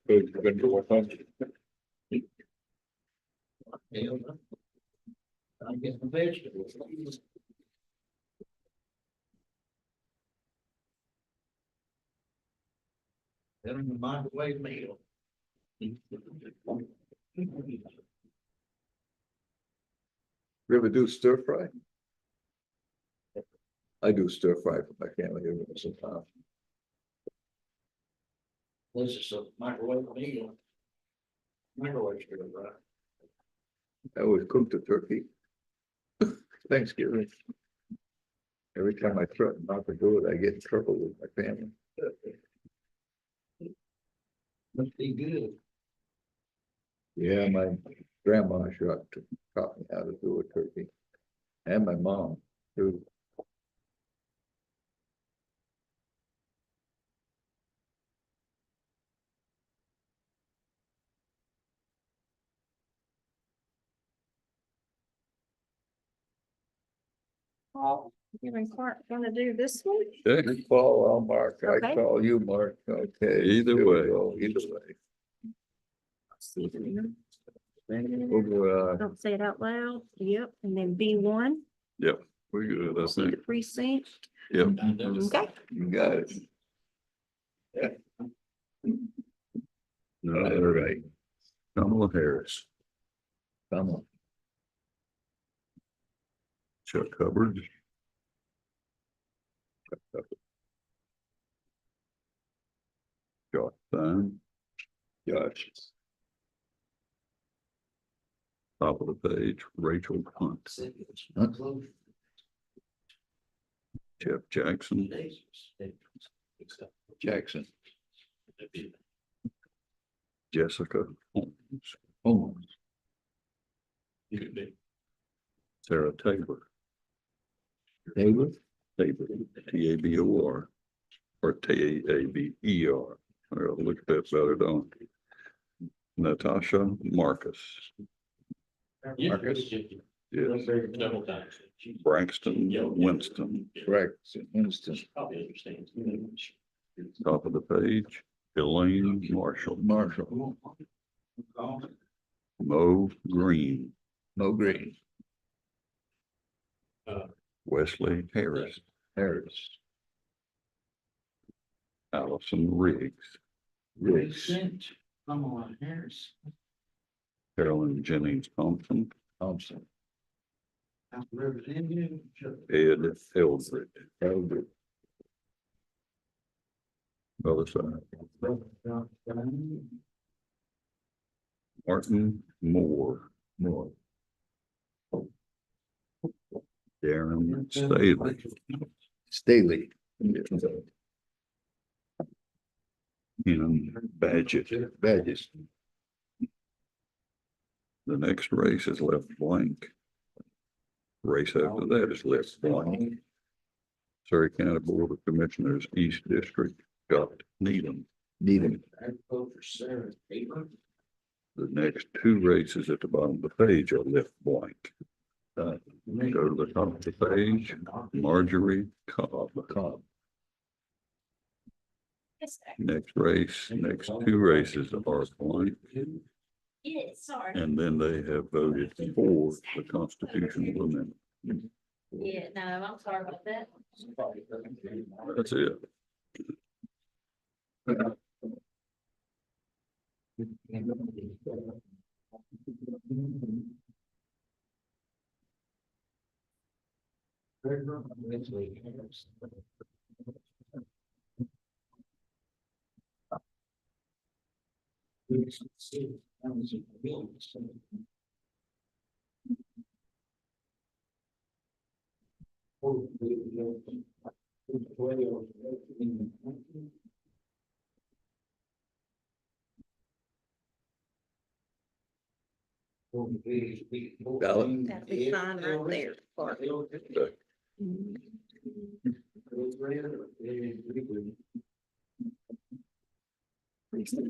Good, good to work on. I get the vegetables. Then in the microwave meal. You ever do stir fry? I do stir fry for my family every once in a while. This is a microwave meal. Microwave stir fry. I always cook the turkey. Thanksgiving. Every time I threaten not to do it, I get in trouble with my family. Must be good. Yeah, my grandma taught me how to do a turkey. And my mom too. Paul, you and Clark gonna do this one? okay, You call, I'll mark. I Okay. call you, Mark. Okay. Either There we way. go. Either way. Over, Don't say it out loud. Yep, and then B1, yep, we're good, I see the think. precinct. Yep. Okay, you got it. All right. Kamala Harris, Come on. Chuck Hubbard. Josh Stein, Josh. top of the page, Rachel Hunt, Jeff Jackson, Jackson. Jessica Holmes, Oh. Could be. Sarah Tabor, Taylor, Tabor, Tabor, or Taber. I'll look at that better, don't I? Natasha Marcus, Yeah, Marcus. yes, Several times. Braxton Winston, right, Winston, She probably understands. top of the page, Elaine Marshall, Marshall, Mo Green, Mo Green, Wesley Harris, Harris, Allison Riggs, Riggs, Come on, Harris. Carolyn Jennings Thompson, Thompson, House of Representatives. Ed Eldred, Eldred, other side, Martin Moore, Moore, Darren Staley, Staley, Ken Badgett. Badges, The next race is left blank. Race after that is left blank. Surrey County Board of Commissioners, East District, got Needham. Needham, I vote for Sarah Tabor. The next two races at the bottom of the page are left blank. Go to the top of the page, Marjorie Cobb. Cobb, Yes, sir. Next race, next two races are blank, Yes, sorry. and then they have voted for the constitutional amendment. Yeah, no, I'm sorry about that. That's it. Ballot. That'll be fine right there. Clark.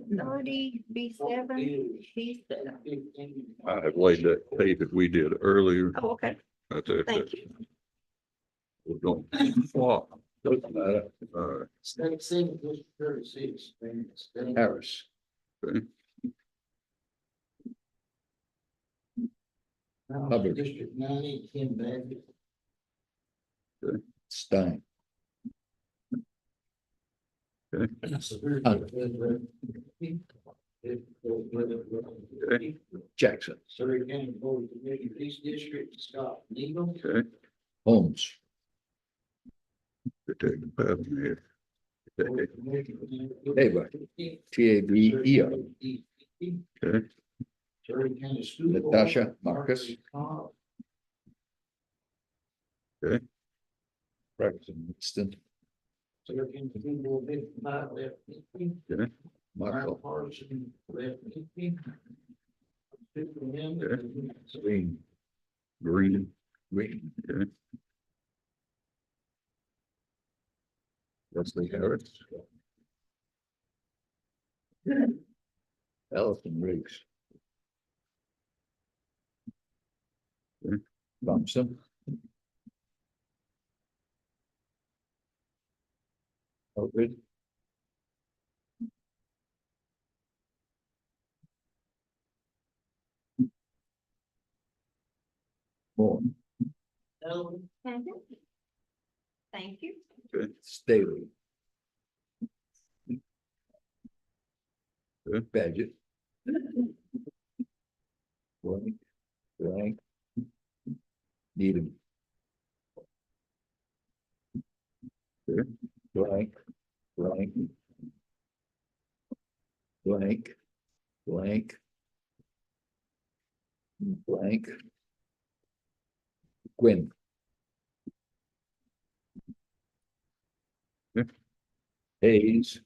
Naughty, B7, B7. I have laid that tape that we did earlier. Oh, okay, That's it. thank you. We're going flop. Doesn't matter. State Senate District 36. Harris, Hubbard. District 90, Ken Badgett. Stein, Jackson, Surrey County Board of Commissioners, East District, Scott Needle. Okay, Holmes, they're taking the pattern here. Tabor, Taber, Okay, Surrey County School. Board, Natasha Marcus, Cobb. Braxton Winston, Surrey County School Board, 55, left. okay, Marshall, Partisan, left. Green, Green, Green, okay, Wesley Harris, Allison Riggs, Okay. Thompson, Eldred, Moore, Mhm. Thank you. Staley, Okay. Badgett, Blank, Blank, Needham, Okay. Blank, Blank, Blank, Blank, Blank, Gwyn. Yeah. Hayes.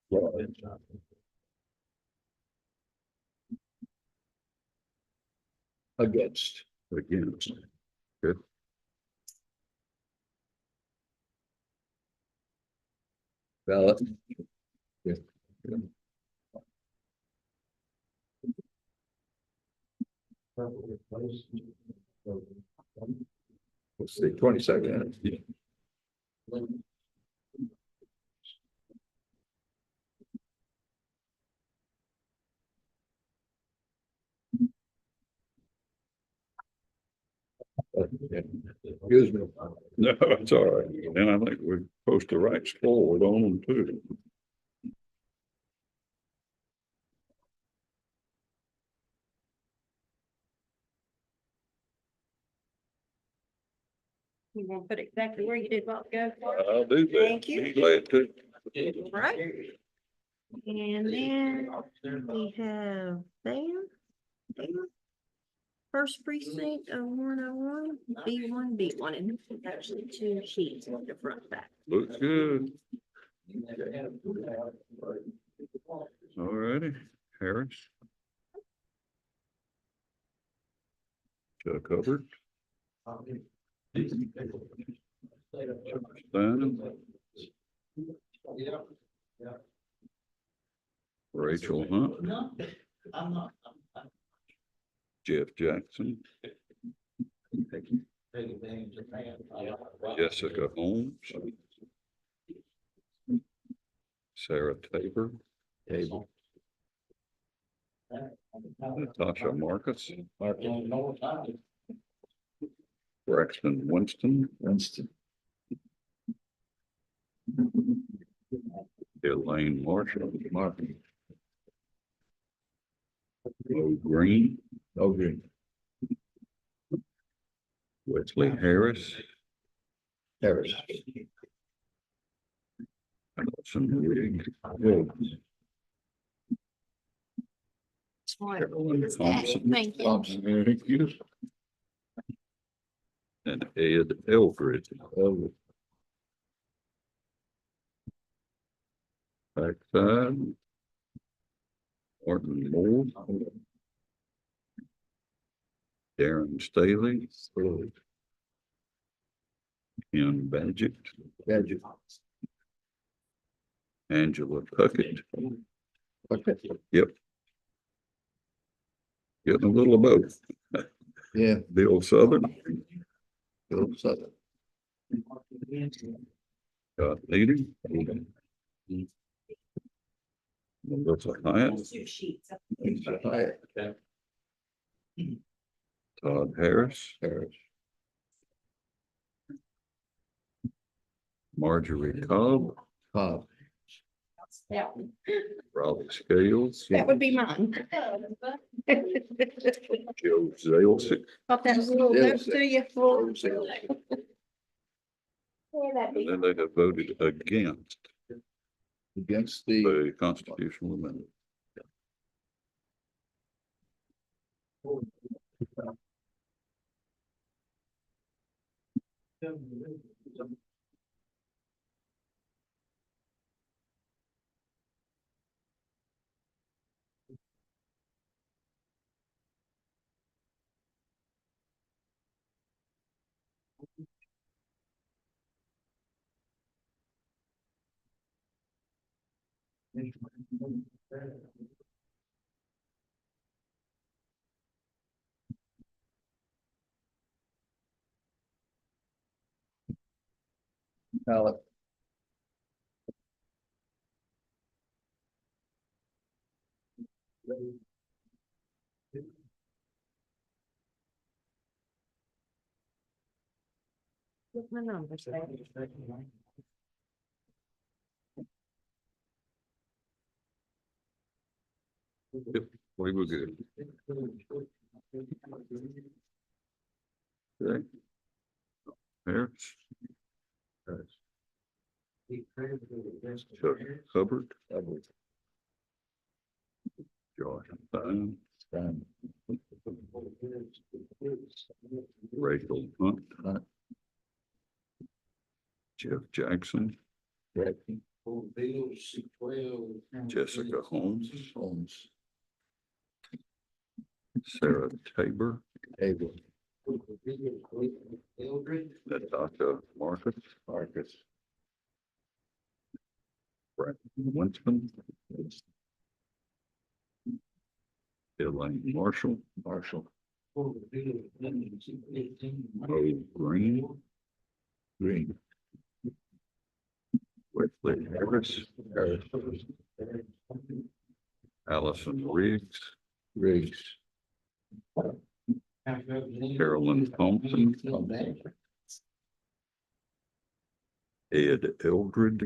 Floyd. Against. Against. Good. Ballot. Let's see, 22nd. Excuse me. No, it's all right. And I think we're supposed to write forward on them too. You want to put it exactly where you did what go? I'll do that. Thank you. Be glad to. Right. And then we have there. First precinct of 101, B1, and there's actually two sheets on the front back. Looks good. All righty, Harris. Chuck Hubbard. Stein. Rachel Hunt. No, I'm not. Jeff Jackson. Take advantage of that. Jessica Holmes. Sarah Tabor. Table. Natasha Marcus. No, Braxton Winston. Elaine Marshall. Martin. Mo Green. Okay. Wesley Harris. Harris. Allison Rigg. Thompson. Thank you. Thompson. Thank you. And Ed Eldred. Backside. Martin Moore. Darren Staley. Ken Badgett. Angela Puckett. Yep. Getting a little of both. Yeah. Bill Southern. Bill Southern. Scott Needham. Melissa Hyatt. Two sheets. Todd Harris. Marjorie Cobb. Yeah, Robbie Scales. that would be mine. Joe Zalesick. Thought that was a little Yeah. note to you. Yeah, that'd be. And then they have voted against Against the. the constitutional amendment. Ballot. What's my number say? Yep, we were good. Okay. Harris. Chuck Hubbard. Josh Stein. Rachel Hunt. Jeff Jackson. Jessica Holmes. Sarah Tabor, Able. Natasha Marcus, Brett Winston, Elaine Marshall, Mo Green, Wesley Harris, Allison Riggs, Carolyn Thompson, Ed Eldred,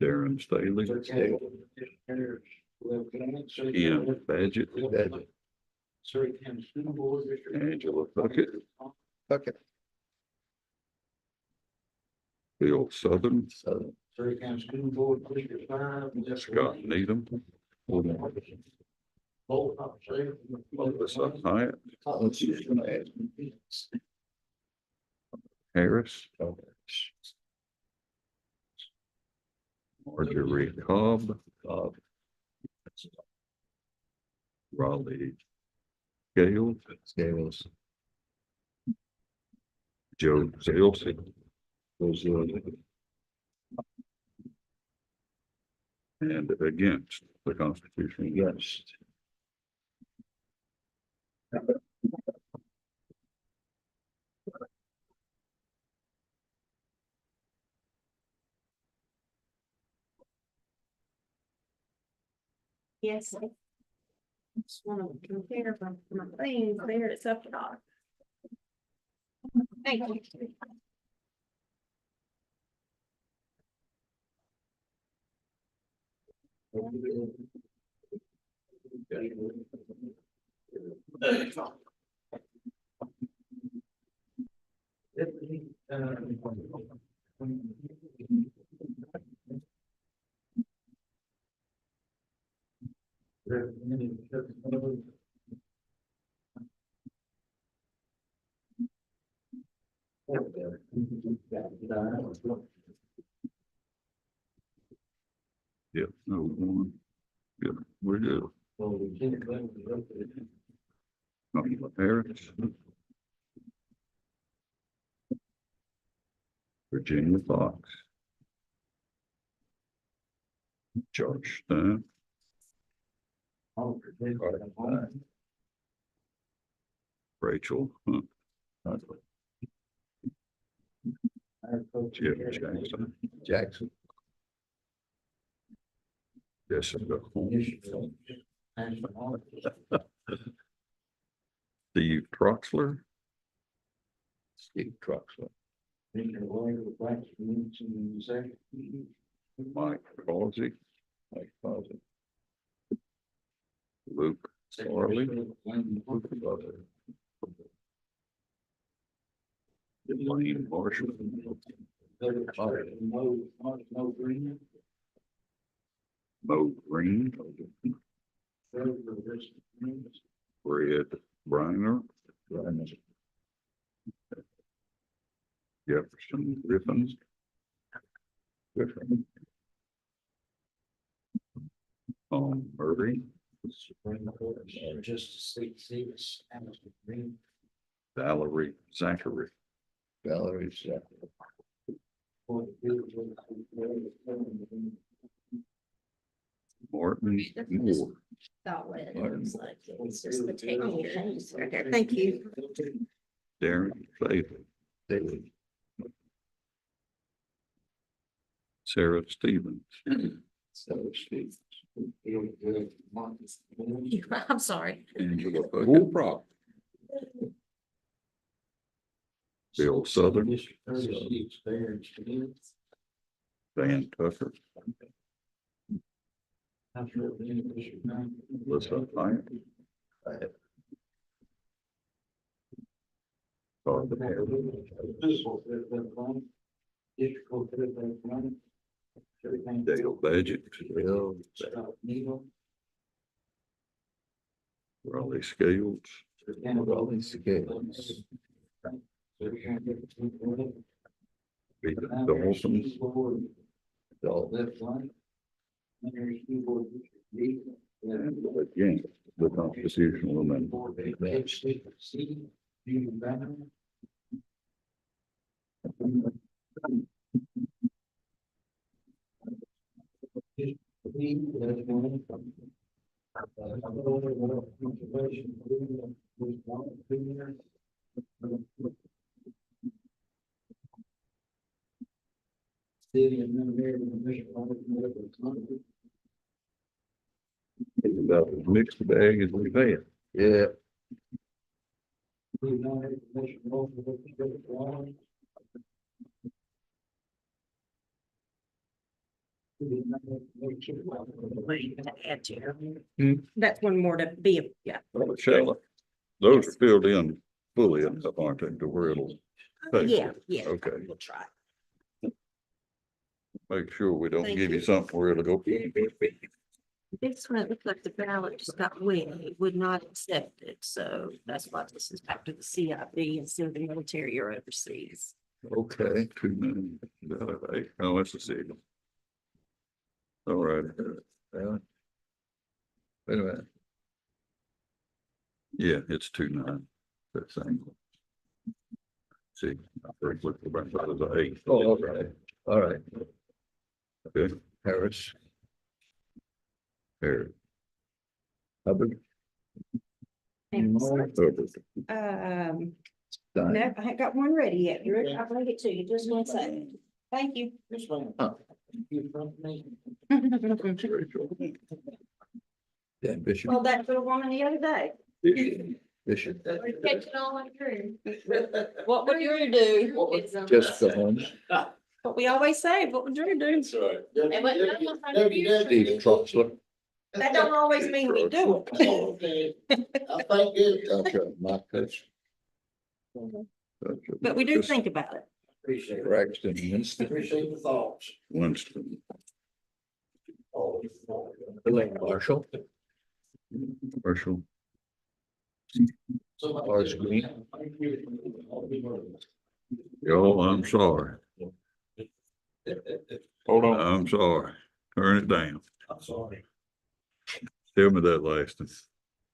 Darren Staley, Ian Badgett, Angela Puckett, Bill Southern, Scott Needham, Melissa Hyatt, Harris, Marjorie Cobb, Raleigh Scales, Joe Zales, and against the Constitution. Yes. Yes. I just want to compare my things there, it's up top. Thank you. Yep, no one. Yep, we're good. Harris. Virginia Fox. George Stone. Rachel Hunt. Jim Jackson. Jessica Holmes. Steve Troxler. Mike Causey. Luke Farley. Elaine Marshall. Mo Green. Fred Briner. Jefferson Griffin. Murray. Valerie Zachary. Martin Moore. Thought what it looks like. It's just the texture. Right there. Thank you. Darren Daly. Sarah Stevens. I'm sorry. Angela Puckett. Bill Southern. Van Tucker. Melissa Hyatt. Todd Dale Badgett. Raleigh Scales. Be the Dolphins. Again, the constitutional amendment. It's about as mixed bag as we've had. Yeah. To add to. Hmm. That's one more to be, yeah. Well, Shelley, those are filled in fully enough, aren't they, to where it'll take Yeah, it? yeah. Okay, We'll try. make sure we don't Thank give you you. something where it'll go. This one, it looked like the ballot just got wet. It would not accept it. So that's why this is back to the CIB instead of the military or overseas. Okay, 298. Oh, that's the city. All right, Wait a minute. yeah, it's 29. That same. See, I first looked about that as an 8. Oh, okay. All right. Okay, Harris, there. Hubbard, Thanks. Hubbard. No, Stein. I haven't got one ready yet. Rick, I'll bring it to you. Just one second. Thank you. This one. Huh. You from me? Rachel. Dan Bishop. Told that to a woman the other day. Bishop. Catching on through. What would Drew do? Jessica Holmes. What we always say, what would Drew do? Steve Troxler. That don't always mean we do it. Okay. I think it. Okay, Mike Coach, But we do think about it. Appreciate it. Braxton Winston, Appreciate the thoughts. Winston. Elaine Marshall, Marshall. Horace Green. Yo, I'm sorry. Hold on. I'm sorry. Turn it down. I'm sorry. Tell me that last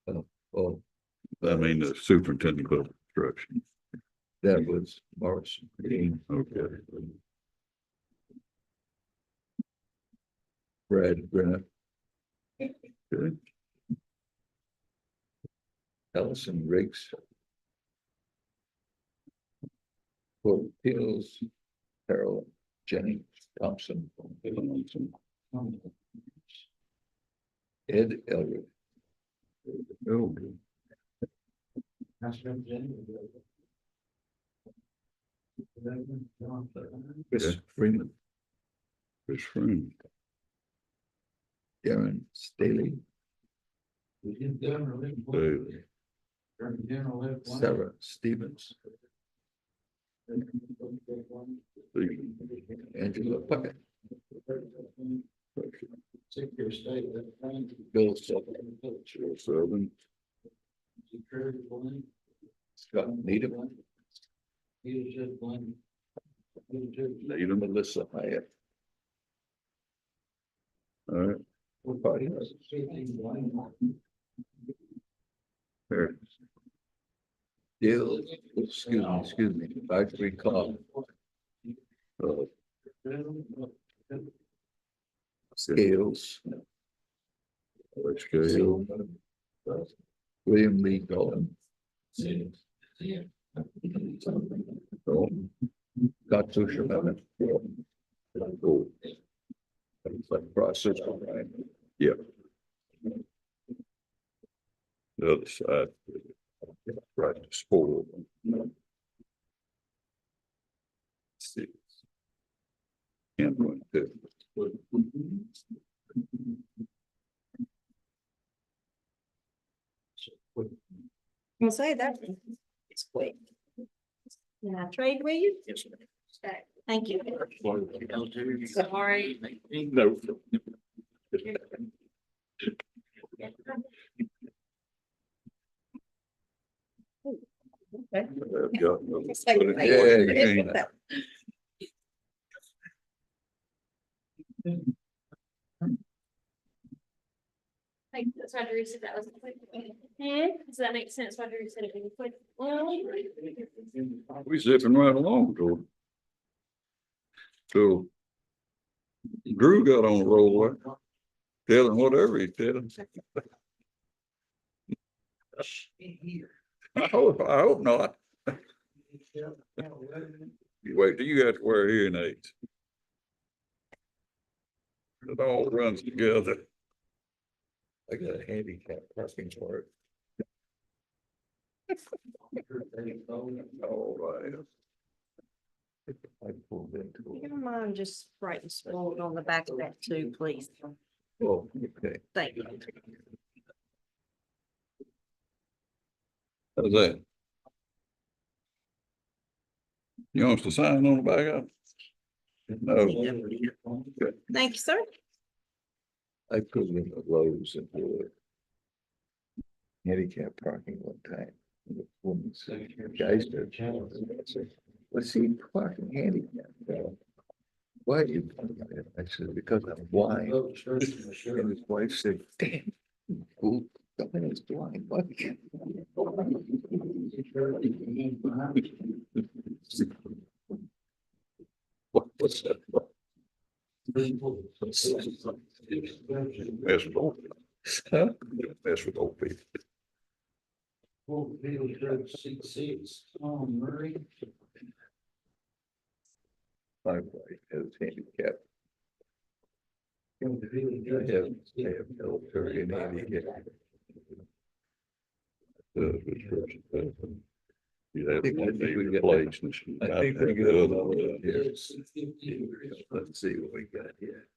one. Oh, I mean, the superintendent of construction. that was Morris Green, Okay. Brad Brenner, Good. Ellison Riggs. Fort Hills, Harold Jennings Thompson, Ed Elwood, Oh, Chris Yeah. Freeman, his friend. Darren Staley, Daily. Sarah Stevens, Angela Puckett, Bill Sullivan, Southern. Scott Needham, Needham. Melissa Hyatt, All right, Party. there. Dale, excuse me, I recall. Scales. Scale. William Lee Golden. Got to Sherman. Oh, It's like process, right? yeah. The other side. Right, spoil. Six. And 1, 2. I'll say that. It's quick. Can I trade with you? Yes, sir. Okay, thank you. Sorry. No. I've got no- It's like, put it- wait, Yeah, what you is can't. that? Like, that's why Drew said that was quick. Does that make sense? Why Drew said it was quick? We zipping right along, till Drew got on a roll, telling whatever he telling. I hope not. You wait till you have to wear hearing aids. It all runs together. I got a handicap parking for it. All right. I pulled into You it. don't mind just writing spoiled on the back of that too, please? Oh, okay. Thank you. How's that? You want us to sign on the back of it? No. Thank you, sir. I put it in the Lowe's and do it. Handicap parking one time. And the woman said, guys, let's see, parking handicap. Why are you doing that? I said, because I'm blind. And his wife said, damn, fool, the man's blind. Why can't- What's that? Mess with old people. Huh? Mess with old people. My wife has handicap. I have military and handicap. You have I think one knee we got- replaced and she I might think have we the got other another one. one here. Let's see what we got here.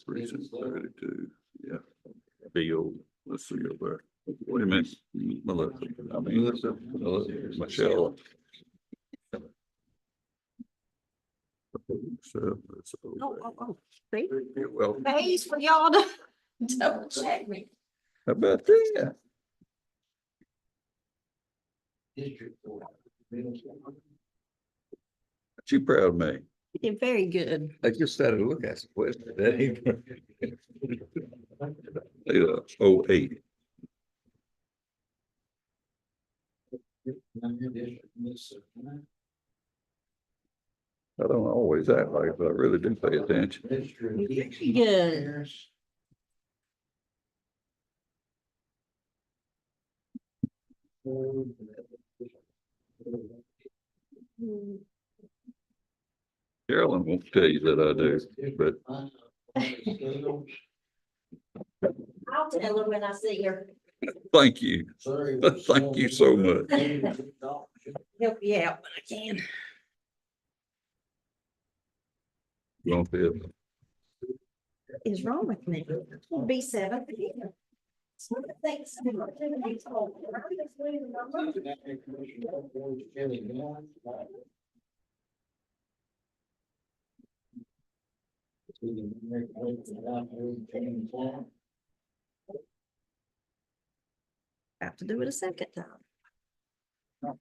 Precinct 32, yeah. Bill, let's see over there. Wait a minute, Melissa, I mean, Michelle. So, it's over Oh. See? there. Well, Pays for y'all to double check me. how about that? She proud of me. You did very good. I just started to look at some questions. That ain't. Yeah, 08. I don't always act like it, but I really do pay attention. Very good. Carolyn won't tell you that I do, but I'll tell her when I see her. thank you. Thank you so much. Help you out when I can. Don't feel. What is wrong with me? It'll be 7 p.m. Thanks. Have to do it a second time.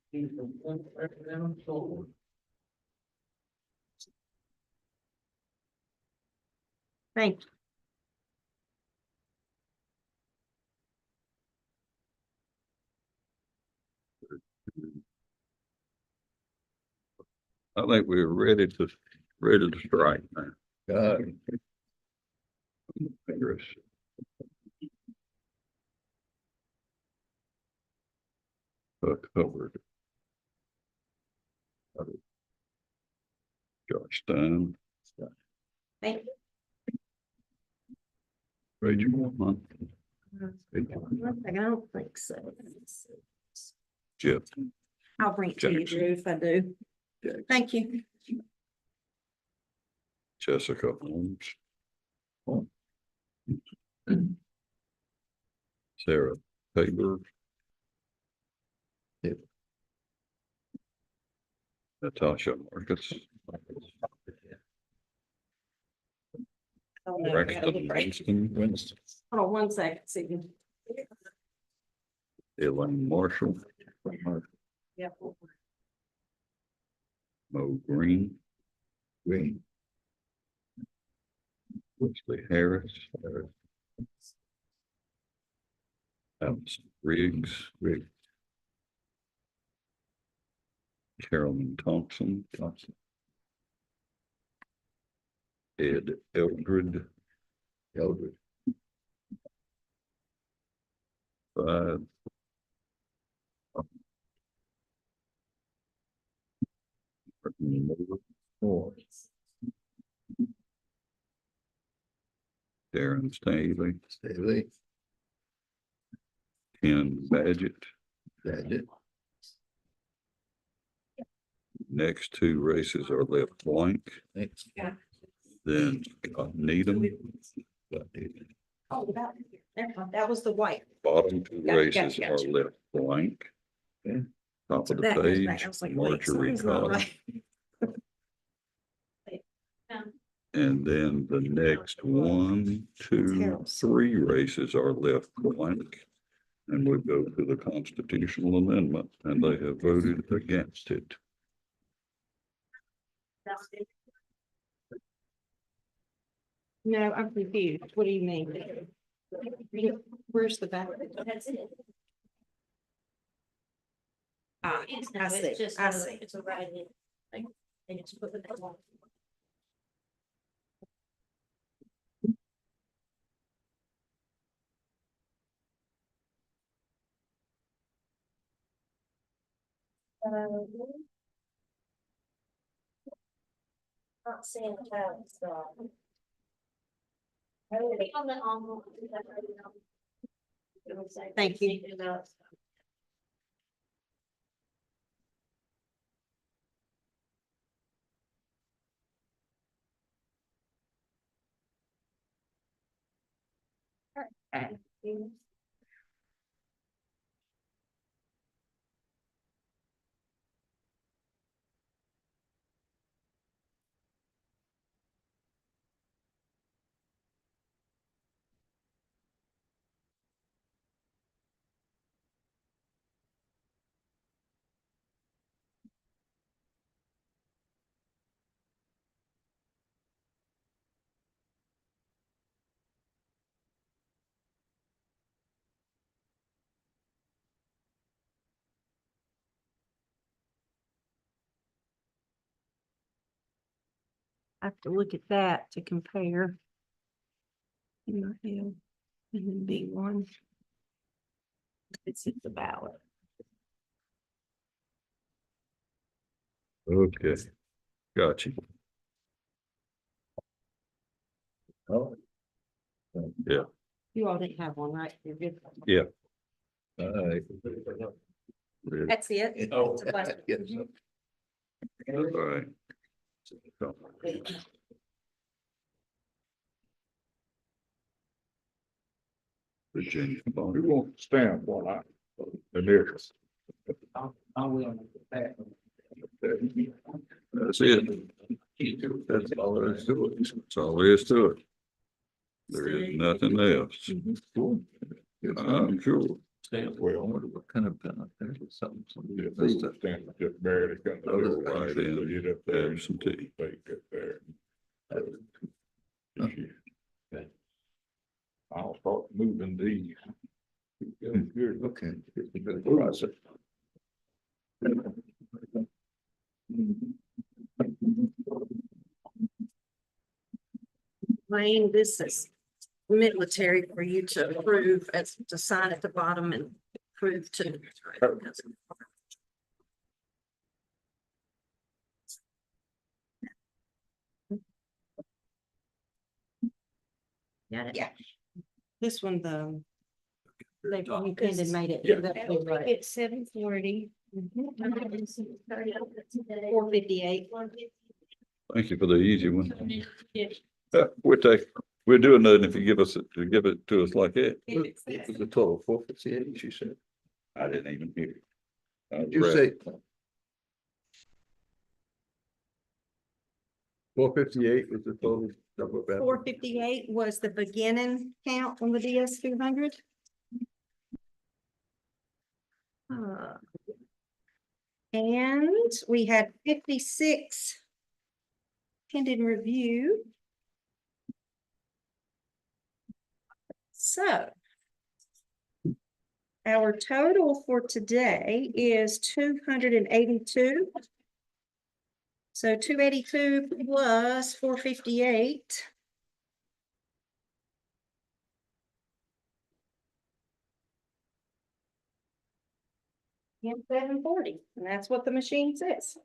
Thank you. I think we're ready to strike now. Fingers. Covered. Josh Stein. Thank Read your one. you. I don't think so. Jeff. I'll bring it to you, Jackson. Drew, if I do. Jackson. Thank you. Jessica Holmes. Sarah Taylor. Yep. Natasha Marcus. I Oh, no, I gotta Braxton, look right. Winston, Hold on one second, see. Elaine Marshall, Yeah. Mo Green, Green. Wesley Harris, Alex Riggs, Carolyn Thompson, Ed Eldred, five. Four. Darren Staley, Staley. Ken Badgett. Badgett. Next two races are left blank. Thanks. Then Needham. Oh, that was the white. Bottom two Gotcha, races gotcha, are gotcha. left blank. Okay. Top of the That goes back. page, I was like, wait, Marjorie something's not Cobb. right. And then the next one, two, Terrible. three races are left blank. And we go to the constitutional amendment and they have voted against it. No, I'm confused. What do you mean? Where's the back? That's it. Ah, It's I no, it's see, just I a, see. it's a write-in. Like, they just put it on. Not seeing how it's done. On the envelope. Thank you. I have to look at that to compare. And then B1. It's at the ballot. Okay, got you. Oh. Yeah, You all didn't have one, right? You're good. yeah. All right. That's it. Oh. It's a blessing. Yes. All right. Virginia. We won't stand while I, the nearest. I will. That's it. That's all there is to it. That's all there is to it. There is nothing else. Cool. I'm sure. Well, I wonder what kind of, there's something. The approval stamp is just barely got. Oh, right in. Get up there. Absentee. Take it there. Okay. I'll start moving these. Here, look. Okay. It's a good process. Lane, this is military for you to approve as to sign at the bottom and approve to. Got it. Yeah. This one, they you pinned and made it. Yeah. It's 7:40. Mm-hmm. 4:58. 458. Thank you for the easy one. Yeah. We'll do nothing if you give it to us like that. It was a total of 458, she said. I didn't even hear it. I was You ready. say, 458 was the total number of. 458 was the beginning count on the DS 200. And we had 56 pending review. So our total for today is 282. So 282 plus 458. And 740, and that's what the machine says.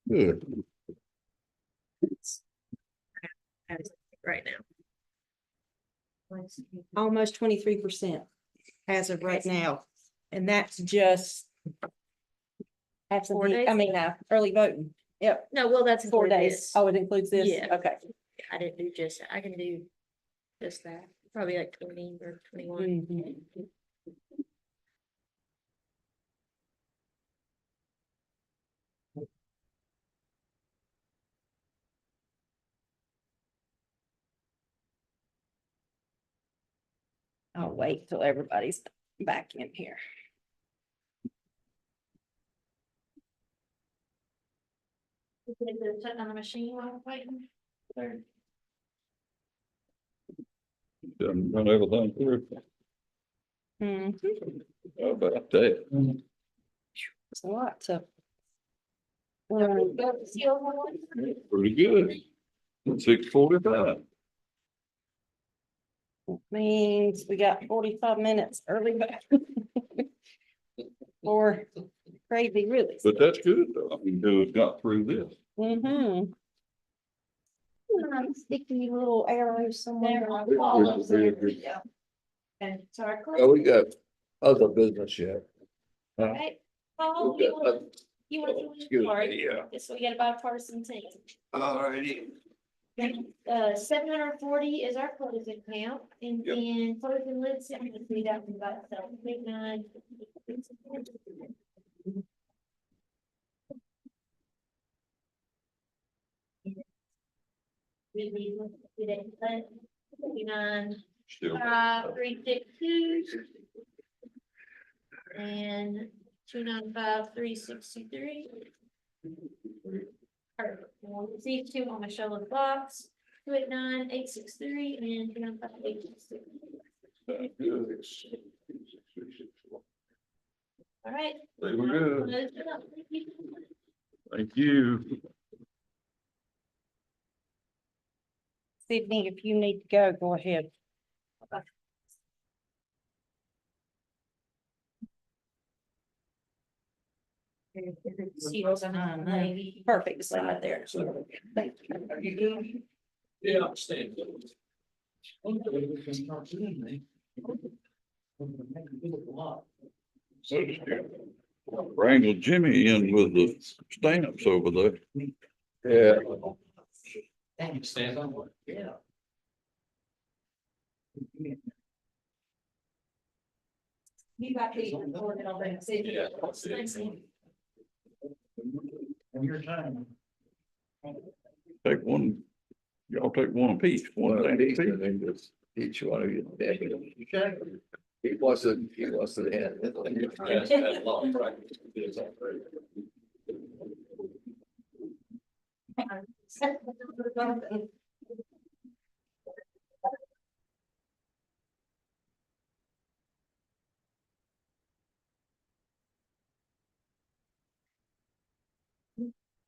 Good. Right now. Almost 23% as of right now, and that's just absentee, I mean, early voting. Yep, No, well, that's 4 included days. this. Oh, it includes this? Yeah. Okay. I didn't do just, I can do just that, probably like 20 or 21. Mhm. I'll wait till everybody's back in here. You can do it on the machine while I'm waiting. Or- Done run everything through. Mhm. How about that? It's a lot to. Go to seal one. Pretty good. 6:45. Means we got 45 minutes early back. Or crazy, really. But that's good though. I mean, who got through this? Mm-hmm. Sticky little arrows somewhere. And so our Oh, we got other business yet. right. Paul, We you got want, other- you want excuse to, me, sorry, yeah. this, we got a bipartisan team. Alrighty. 740 is our closing count, and Yep. then closing lid 73, that was about 7.9. Really, we didn't let 59, Still. 362. And 295, 363. Perfect. Well, these two on my show of the box, 289, 863, and 295, 863. All right. They were good. Close it up. Thank you. Thank you. Sydney, if you need to go, go ahead. Seals on the lady. Perfect, just leave it there. Thank you. Yeah, I'm staying. Wrangle Jimmy in with the stamps over there. Yeah. Stand on what? Yeah. You got the order already. Yeah. Thanks. And your time. Take one, y'all take one apiece. One One of thing these, apiece. and then just each one of you. He wants to end. Yes, that's a lot of practice. It's all great.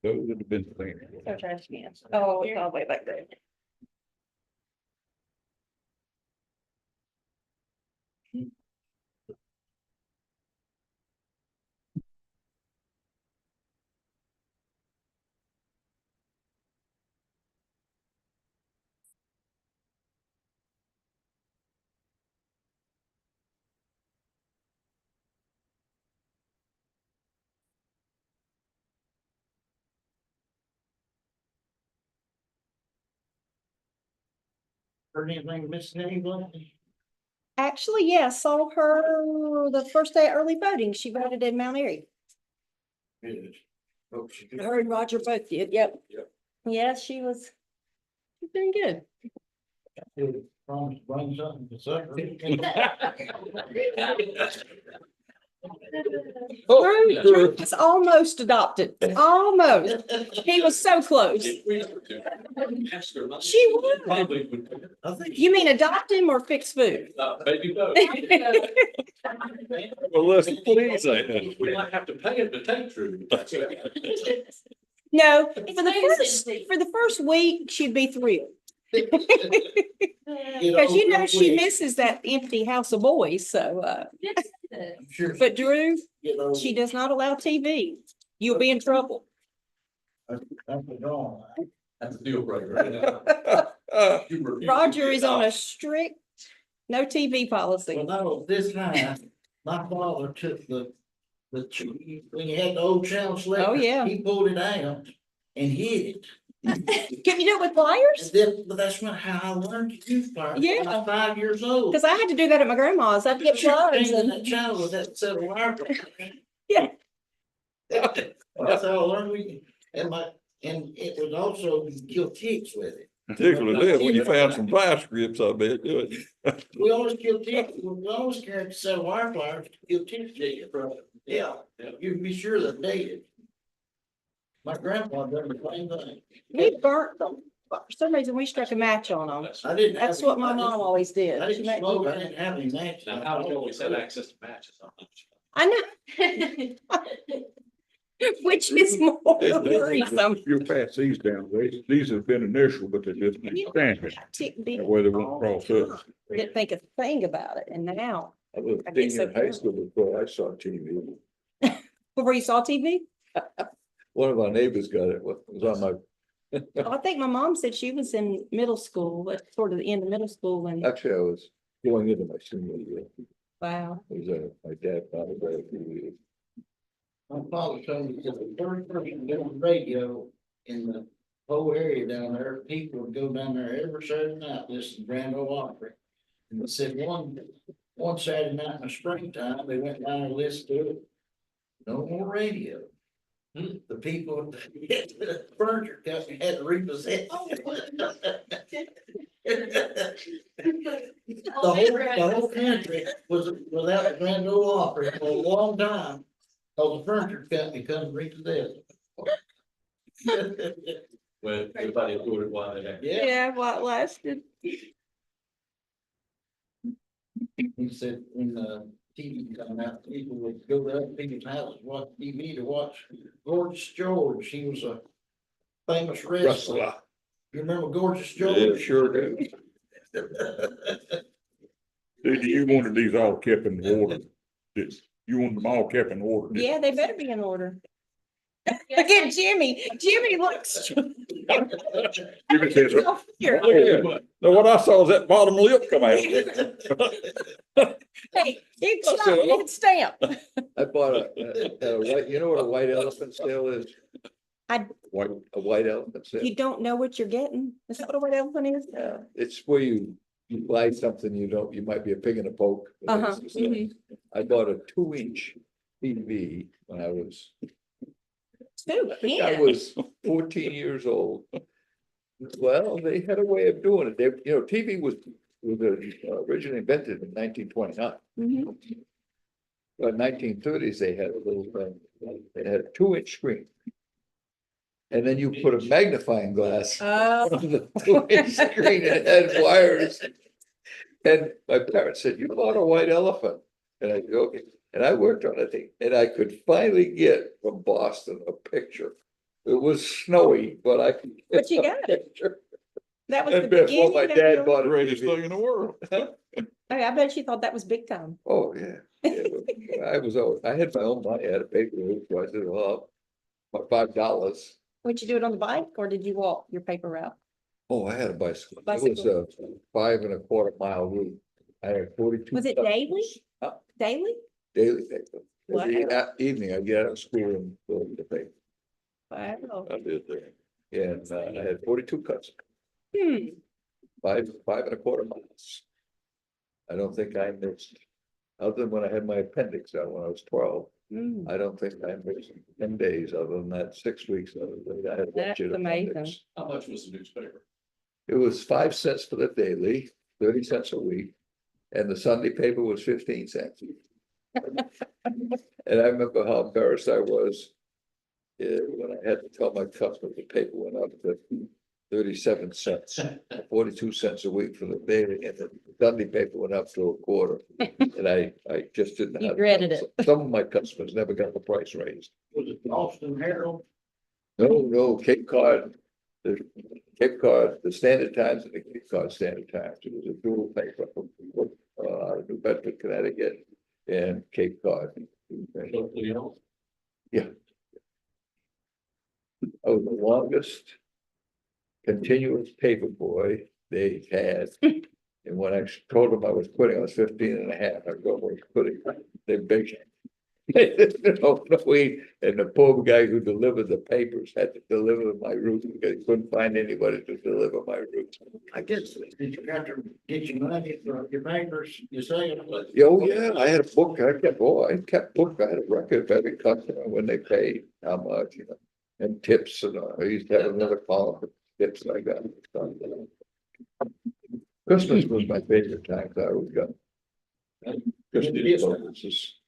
Those would have been clean. So trash cans. Oh, it's all the way back there. Heard anything missing anyone? Actually, yeah, saw her the first day of early voting. She voted in Mount Airy. Good. Hope she Her and Roger both did, yep. Yep. Yeah, she's doing good. did promise to bring something to supper. Drew was almost adopted, almost. He was so close. She would. Probably would. I think. You mean adopt him or fix food? Maybe both. Well, listen, please, I. We might have to pay him to take Drew. No, for the first week, she'd be thrilled. Because you know, she misses that empty house of boys, so, I'm sure. but Drew, Get over she does not allow TV. You'll be in trouble. That's the drawing. That's a deal breaker. Roger is on a strict no TV policy. When I was this high, my father took when you had the old channel selector. Oh, yeah. He pulled it out and hid it. Can you do it with pliers? But that's not how I learned to use pliers. I Yeah. was 5 years old. Because I had to do that at my grandma's. I had to get plugs Changing and, that channel with that set of wire. Yeah. That's how I learned and it was also you kill ticks with it. Particularly then, when you found some vice grips, I bet, do it. We always kill ticks, we always carry a set of wire pliers to kill ticks. Yeah, you can be sure they're dated. My grandpa done the same thing. we burnt them. For some reason, we struck a match on them. I didn't. That's what my mom always did. I She didn't made me smoke, I burn didn't it. have any matches. Now, how do you always have access to matches? I know. Which is more worrisome. You'll pass these down, these have been initial, but they just need stamping. Tick beat That way they won't all cross the up. time. Didn't think a thing about it, and now, I was I get so in high school before I saw TV. before you saw TV? One of our neighbors got it, was on my, Oh, I think my mom said she was in middle school, but sort of the end of middle school, and actually, I was going into my senior year. wow. It was, my dad bought a TV. My father told me that the first person doing radio in the whole area down there, people would go down there every Saturday night, listen to Grand Ole Opry. And they said one Saturday night in the springtime, they went down and listened to it. No more radio. The people, the furniture company had to repossess. The whole country was without the Grand Ole Opry for a long time. Cause the furniture company couldn't repossess it. When everybody do it while they're. Yeah, Yeah, while it lasted. he said when the TV come out, people would go to other people's houses, watch TV to watch Gorgeous George. He was a famous wrestler. Wrestler. You remember Gorgeous Yeah, George? sure do. Dude, you wanted these all kept in order. You want them all kept in order. didn't you? Yeah, they better be in order. Look at Jimmy. Jimmy looks. Jimmy says, Oh, here. Look at that. Now, what I saw is that bottom lip come out. Hey, you can stop, you can stamp. I bought a white, you know what a white elephant sale is? White. A white elephant sale. You don't know what you're getting. Is that what a white elephant is? Yeah, it's where you buy something you might be a pig in a poke. but Uh-huh, it's the same. I bought a 2-inch TV when I was, Two, I yeah. was 14 years old. Well, they had a way of doing it. They, TV was originally invented in 1929. Mhm. But 1930s, they had a little thing, they had a 2-inch screen. And then you put a magnifying glass Oh, on the 2-inch screen and it had wires. And my parents said, "You bought a white elephant." And I go, "Okay." And I worked on it and I could finally get from Boston a picture. It was snowy, but I could. get But you a got it. picture. that was the And before beginning. my of dad your- bought a Greatest TV. thing in the world. I bet you thought that was big time. Oh, yeah. Yeah, I had my own money. I had a paper route, so I did it all. About $5. Would you do it on the bike or did you walk your paper route? Oh, I had a bicycle. It was a 5 1/4 mile route. I had 42. Was it daily? Huh? Daily? Daily paper. Every Wow. evening I get out of school and go to the paper. Wow. I did that. And I had 42 cuts, Hmm. 5 1/4 miles. I don't think I missed, other than when I had my appendix out when I was 12. Mm, I don't think I missed 10 days other than that, 6 weeks. Other than that, I had That's legitimate amazing. appendix. How much was the newspaper? It was 5 cents for the daily, 30 cents a week, and the Sunday paper was 15 cents. And I remember how embarrassed I was when I had to tell my customers the paper went up to 37 cents, 42 cents a week for the daily, and the Sunday paper went up to a quarter. And I just didn't You have. dreaded it. Some of my customers never got the price raised. Was it the Austin Herald? No, Cape Cod, the Standard Times and the Cape Cod Standard Times. It was a dual paper from New Bedford, Connecticut, and Cape Cod. Locally owned? I was the longest continuous paper boy they had. And when I told them I was quitting, I was 15 and a half. I go, I was quitting. They begged. They didn't know, and the poor guy who delivered the papers had to deliver my route because he couldn't find anybody to deliver my route. I guess, did you have to get your money for your papers, you say? Oh, yeah, I had a book. I kept book. I had a record of every customer when they paid, how much, and tips, and I used to have another column for tips I got. Christmas was my favorite time. I always got. Christmas bonuses.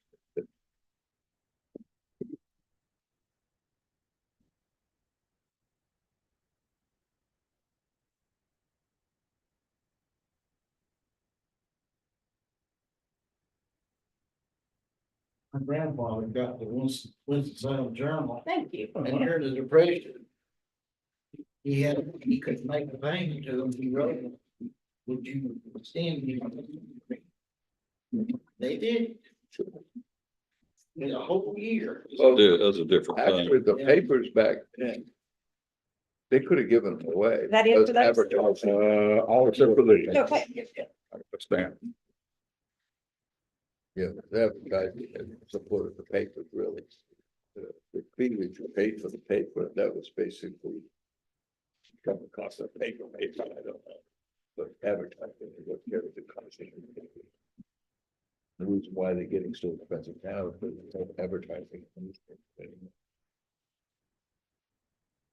My grandfather got the Winston-Salem Journal, Thank you. and during the Depression, he couldn't make the payment to them, he wrote them, would you extend me? They did. In a whole year. That's a different Actually, thing. the papers back then. They could have given them away. That is for those? Advertising. All except for these. Okay. I understand. Yeah, the advertising and supported the paper, really. The fee that you paid for the paper, that was basically. Cover the cost of paper, maybe, I don't know. But advertising is what carried the cost. The reason why they're getting so expensive now is because of advertising.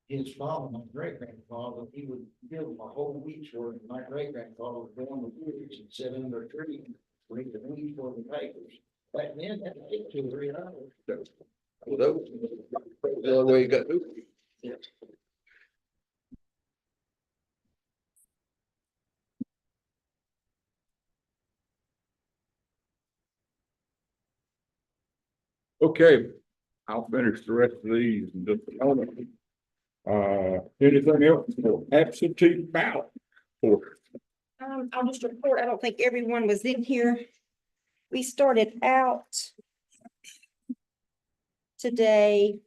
His father, my great grandfather, he would give them a whole week's worth. My great grandfather would go on the woods and sit under a tree and read the week for the papers. Back then, that would take 2 or 3 hours. Well, that was the only way you got to. Okay, I'll finish the rest of these in just a moment. Anything else for absentee ballot? Or I'll just report, I don't think everyone was in here. We started out today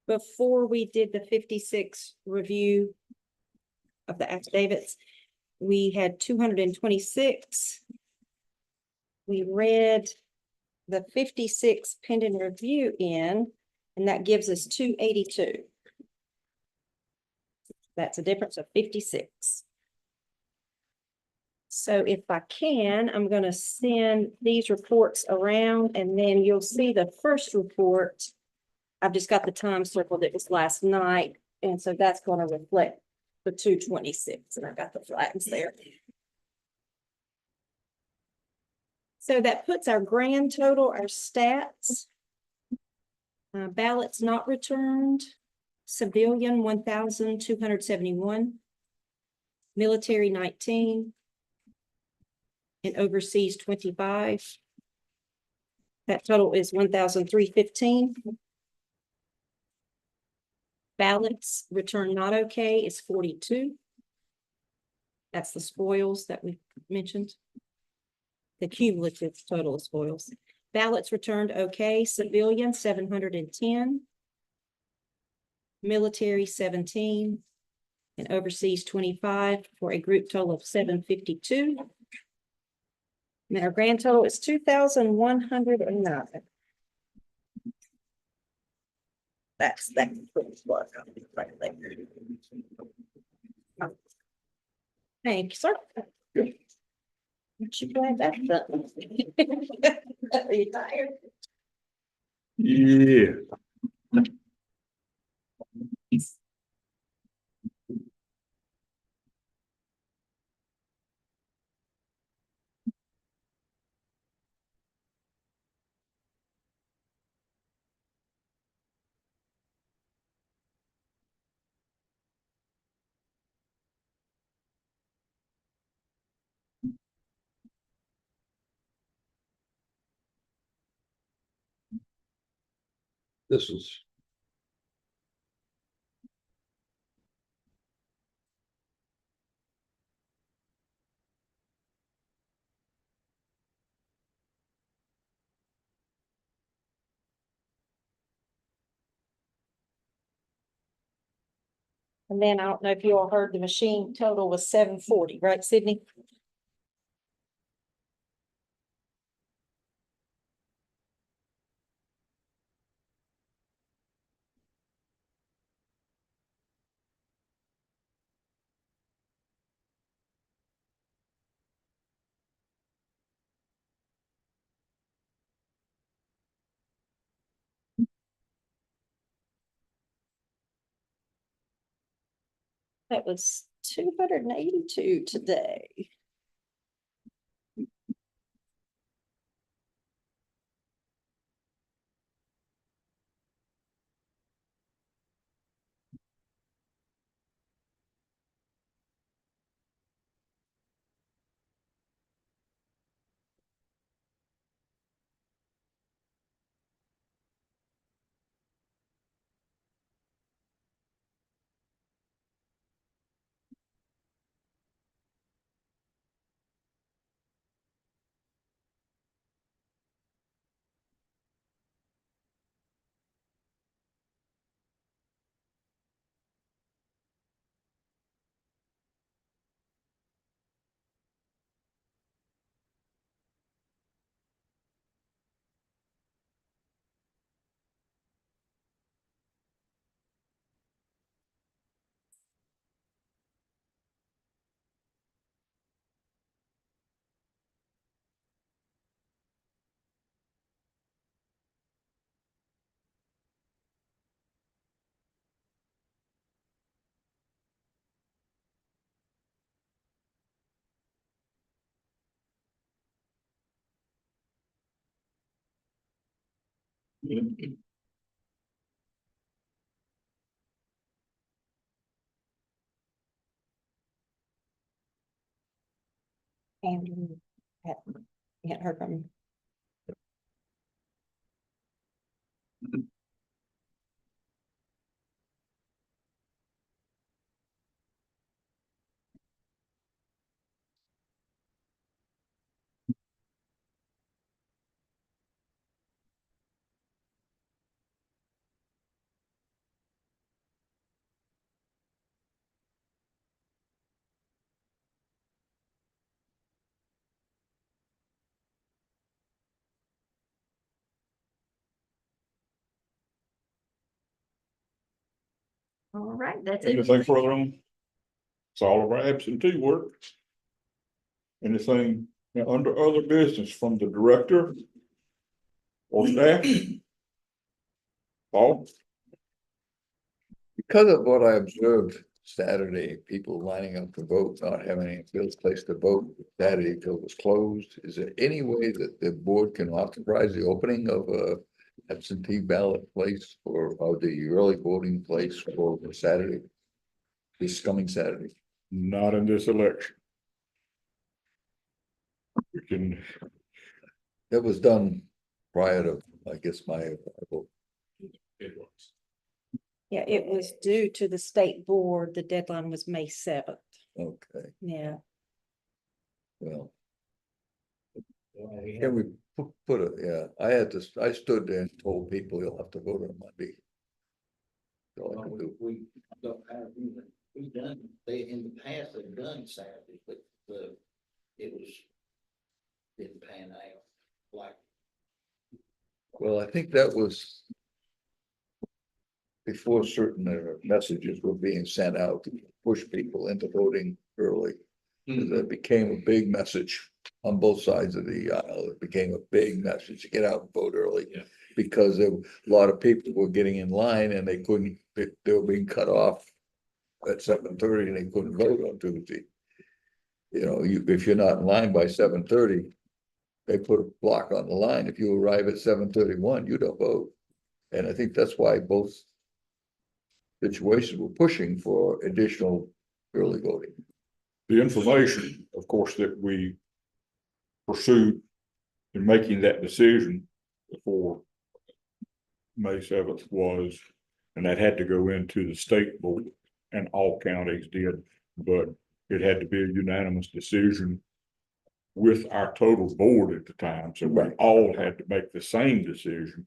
before we did the 56 review of the affidavits. We had 226. We read the 56 pending review in, and that gives us 282. That's a difference of 56. So if I can, I'm going to send these reports around, and then you'll see the first report. I've just got the time circled. It was last night, and so that's going to reflect the 226, and I've got the flags there. So that puts our grand total, our stats. Ballots not returned, civilian 1,271, military 19, and overseas 25. That total is 1,315. Ballots returned not okay is 42. That's the spoils that we mentioned. The cumulative total of spoils. Ballots returned okay, civilian 710. Military 17. And overseas 25 for a group total of 752. And our grand total is 2,109. That's that. Right there. Thank you, sir. Aren't you glad that's done? Are you tired? Yeah. This is. And then I don't know if you all heard the machine total was 740, right, Sydney? That was 282 today. And hadn't heard from him. All right, that's it. Anything further on? It's all of our absentee work. Anything under other business from the director or staff? Paul? Because of what I observed Saturday, people lining up to vote, not having any bills placed to vote Saturday till it was closed. Is there any way that the board can authorize the opening of a absentee ballot place or the early voting place for Saturday? This coming Saturday? Not in this election. We can, That was done prior to, I guess, my arrival. It was. Yeah, it was due to the state board. The deadline was May 7th. Okay, Yeah. well. Can we put it, yeah, I stood there and told people you'll have to vote on Monday. So I can do. We don't have, we've done, they, in the past, they've done Saturday, but it was. Didn't pan out like. Well, I think that was. Before certain messages were being sent out to push people into voting early. That became a big message on both sides of the aisle. It became a big message to get out and vote early. Yeah. because a lot of people were getting in line and they couldn't, they were being cut off at 7:30 and they couldn't vote on Tuesday. You know, if you're not in line by 7:30, they put a block on the line. If you arrive at 7:31, you don't vote. And I think that's why both situations were pushing for additional early voting. The information, of course, that we pursued in making that decision before May 7th was, and that had to go into the state board, and all counties did, but it had to be a unanimous decision with our total board at the time, so we all had to make the same decision.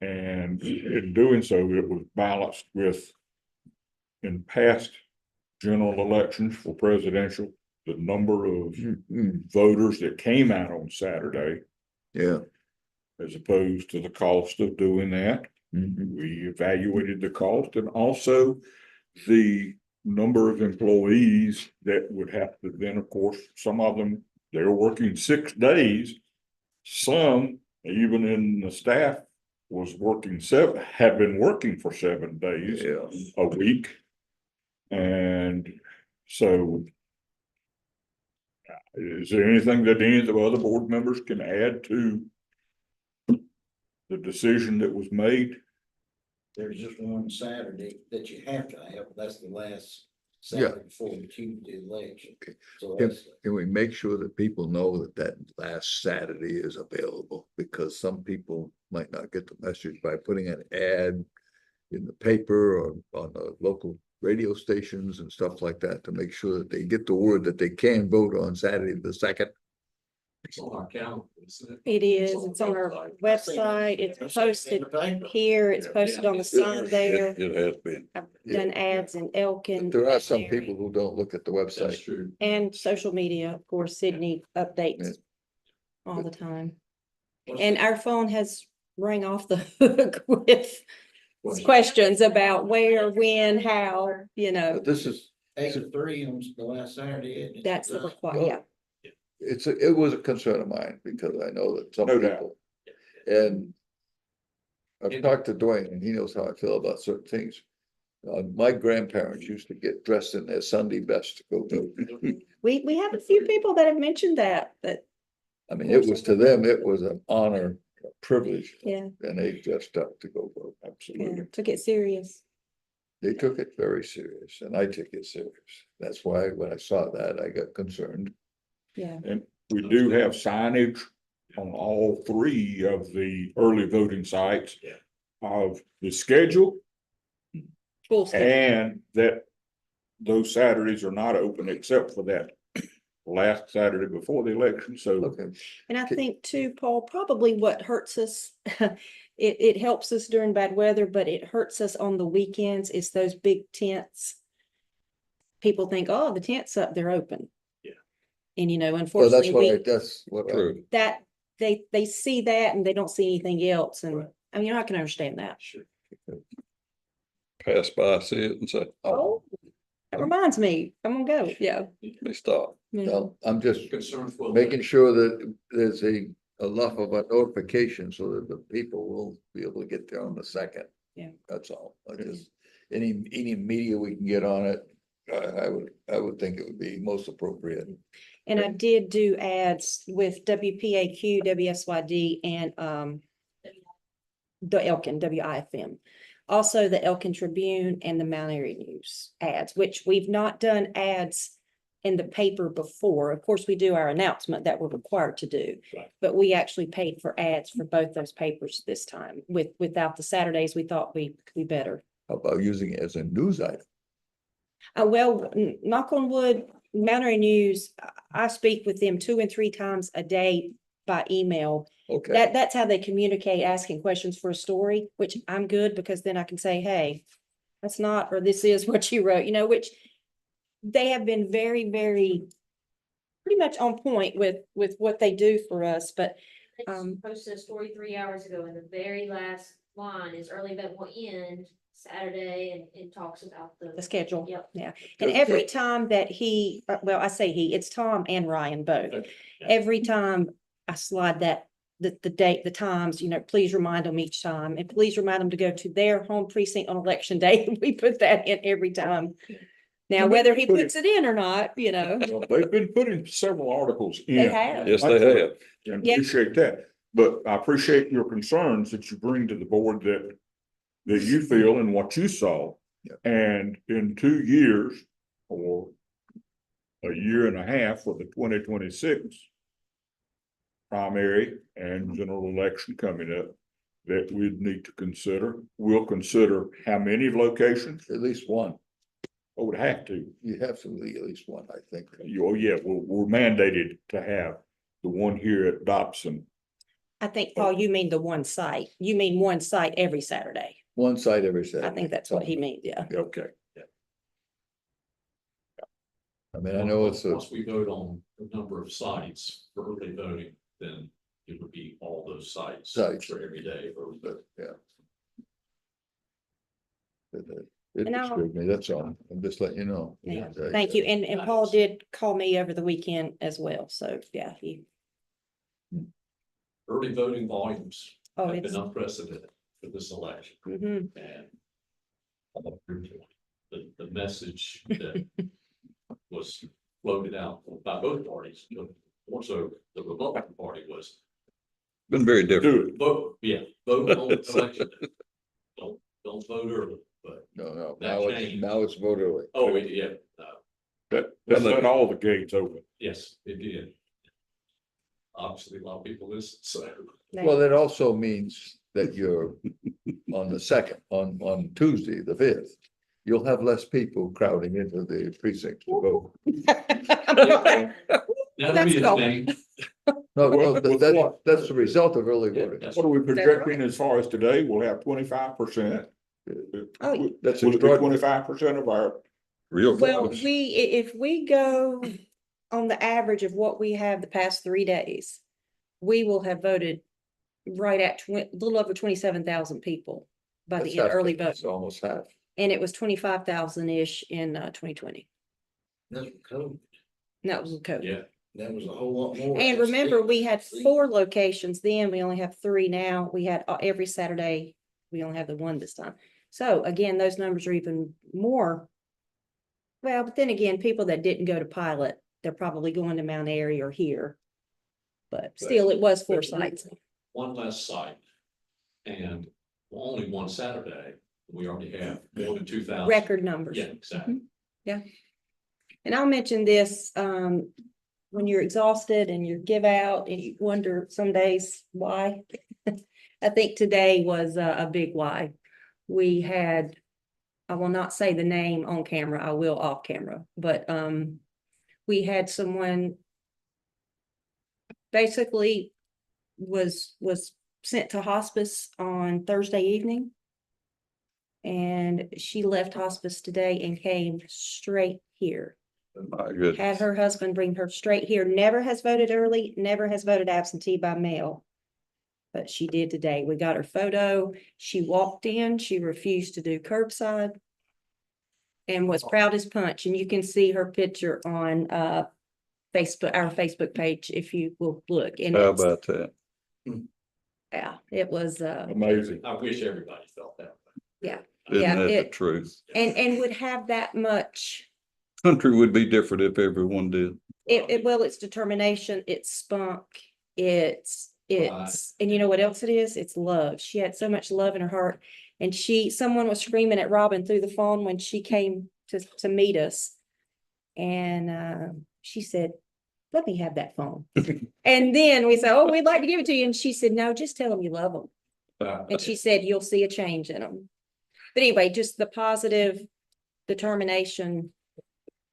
And in doing so, it was balanced with, in past general elections for presidential, the number of voters that came out on Saturday, Yeah. as opposed to the cost of doing that. We evaluated the cost and also the number of employees that would have to, then, of course, some of them, they're working 6 days. Some, even in the staff, was working had been working for 7 days Yeah. a week. And so is there anything that any of the other board members can add to the decision that was made? There's just one Saturday that you have to have, that's the last Yeah. Saturday before the Tuesday election. Okay. So Can, that's, can we make sure that people know that that last Saturday is available? Because some people might not get the message by putting an ad in the paper or on the local radio stations and stuff like that to make sure that they get the word that they can vote on Saturday the 2nd. It's on our calendar. It is, it's on our website, it's posted here, it's posted on the sign there. It has been. I've done ads in Elkin. There are some people who don't look at the That's website. true. And social media, of course, Sydney updates all the time. And our phone has rang off the hook with questions about where, when, how, you know, But this is, 8 to 3 on the last Saturday. isn't it? that's the requirement, yeah. it was a concern of mine because I know that some No doubt. people. And I've talked to Dwayne and he knows how I feel about certain things. My grandparents used to get dressed in their Sunday best to go vote. We have a few people that have mentioned that, I mean, it was to them, it was an honor, a privilege, yeah, and they dressed up to go vote. yeah, Absolutely. took it serious. They took it very serious and I took it serious. That's why when I saw that, I got concerned. Yeah, And we do have signage on all 3 of the early voting sites of the schedule, full schedule. and that those Saturdays are not open except for that last Saturday before the election. So Okay. And I think too, Paul, probably what hurts us, it helps us during bad weather, but it hurts us on the weekends is those big tents. People think, oh, the tent's up, they're open. Yeah. And you know, Well, that's unfortunately, that's what. True. that they see that and they don't see anything else. And Right. I mean, I can understand that. Sure. Pass by, see it and say, Oh, that reminds me, I'm gonna go. Yeah. they stop. Yeah. No, I'm just Concern for. making sure that there's enough of a notification so that the people will be able to get there on the 2nd. Yeah. That's all. I just, any media we can get on it, I would think it would be most appropriate. And I did do ads with WPAQ, WSYD, and the Elkin, WIFM. Also the Elkin Tribune and the Mount Airy News ads, which we've not done ads in the paper before. Of course, we do our announcement that we're required to do. Right. But we actually paid for ads for both those papers this time. Without the Saturdays, we thought we better. How about using it as a news item? Well, knock on wood, Mount Airy News, I speak with them 2 and 3 times a day by email. Okay, That's how they communicate, asking questions for a story, which I'm good because then I can say, hey, that's not, or this is what you wrote, you know, which they have been very, very pretty much on point with what they do for us, but Posted a story 3 hours ago, and the very last line is early event will end Saturday, and it talks about the schedule. Yep. Yeah. And every time that well, I say it's Tom and Ryan both. Okay. Yeah. Every time I slide that the date, the times, please remind them each time, and please remind them to go to their home precinct on election day. We put that in every time. Now, And whether he put it- puts it in or not, Well, they've been putting several articles in. they have. Yes, they have. And Yeah. appreciate that, but I appreciate your concerns that you bring to the board that you feel and what you saw. Yeah. And in 2 years or a year and a half for the 2026 primary and general election coming up, that we'd need to consider, we'll consider how many locations, At least one. or would have to. You have to leave at least one, I think. Oh, yeah, we're mandated to have the one here at Dobson. I think, Paul, you mean the one site. You mean one site every Saturday. One side every Saturday. I think that's what he means, yeah. Okay. I mean, I know it's a, Once we vote on the number of sites for early voting, then it would be all those sites. Sites. For every day, but, yeah. It And I'll- disturbed me, that's all. I'm just letting you know. Yeah, thank you. And Paul did call me over the weekend as well. So, yeah, early voting volumes oh, have it's, been unprecedented for this election. mhm. And the message that was floated out by both parties, more so the Republican Party, was Been very different. Do it. vote, vote on election day. Don't vote early, but, No, That changed. now it's vote early. yeah, That let all the gates open. yes, it did. Obviously, a lot of people listen, so. Well, that also means that you're on the second, on Tuesday, the 5th. You'll have less people crowding into the precinct to vote. That'll be a That's thing. No, With what? that's the result of early Yeah, voting. that's- What are we right. projecting as far as today? We'll have 25%. Oh, yeah. That's Will it be extraordinary. 25% of our, Real Well, close. if we go on the average of what we have the past 3 days, we will have voted right at a little over 27,000 people by That's the end, half, early that's vote. almost half. And it was 25,000-ish in 2020. That's COVID. And that was COVID. Yeah, That was a whole lot more. And That's remember, it. we had 4 locations then, we only have 3 now. We had every Saturday, we only have the one this time. So again, those numbers are even more. Well, but then again, people that didn't go to pilot, they're probably going to Mount Airy or here. But still, it was 4 sites. one less site. And only one Saturday, we already have more than 2,000. Record numbers. Yeah, exactly. And I'll mention this, when you're exhausted and you give out and you wonder some days why. I think today was a big why. We had, I will not say the name on camera, I will off camera, but we had someone basically was sent to hospice on Thursday evening. And she left hospice today and came straight here. My goodness. Had her husband bring her straight here, never has voted early, never has voted absentee by mail. But she did today. We got her photo. She walked in, she refused to do curbside. And was proud as punch, and you can see her picture on Facebook, our Facebook page, if you will look. And How it's, about that? yeah, it was amazing. I wish everybody felt that way. Yeah. Isn't Yeah, that the it- truth? and would have that much. Country would be different if everyone did. Well, it's determination, it's spunk, it's, and you know what else it is? It's love. She had so much love in her heart. And someone was screaming at Robin through the phone when she came to meet us. And she said, let me have that phone. And then we said, oh, we'd like to give it to you. And she said, no, just tell them you love them. And she said, you'll see a change in them. But anyway, just the positive determination.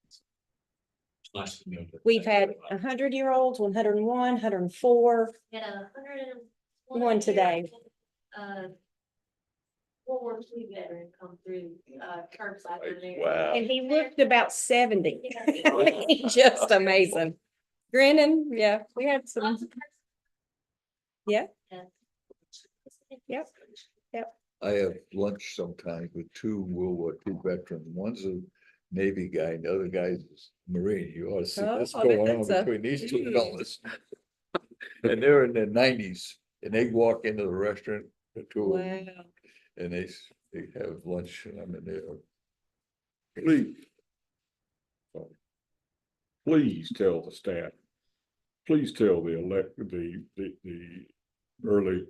It's nice to know that. We've had 100-year-olds, 101, 104. Had 101 One today. 412 veteran come through, curbside. over there. Wow. And he looked about 70. Just amazing. Grinning, yeah, we had some, Lots of yeah. Yep. I have lunch sometimes with 2 World War II veterans. One's a Navy guy, and the other guy's a Marine. You ought to see what's Oh, going on that's a- between these 2 fellas. And they're in their 90s and they walk into the restaurant, the two of Wow. them, and they have lunch and I'm in there. Please. Please tell the staff. Please tell the early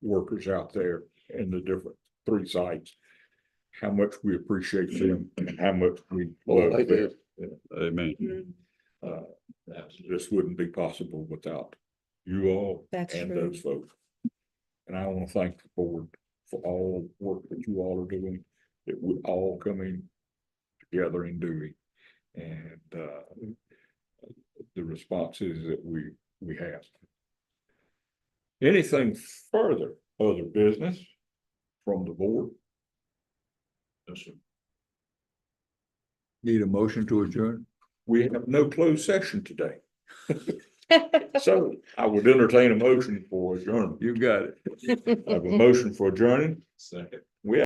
workers out there in the different 3 sites. How much we appreciate them and how much we Oh, I love them. do. Amen. This wouldn't be possible without you all That's and true. those folks. And I want to thank the board for all the work that you all are doing, that we're all coming together and doing. And the responses that we have. Anything further, other business from the board? Yes, sir. Need a motion to adjourn? We have no closed session today. So I would entertain a motion for adjournment. You got it. I have a motion for adjourning. Second.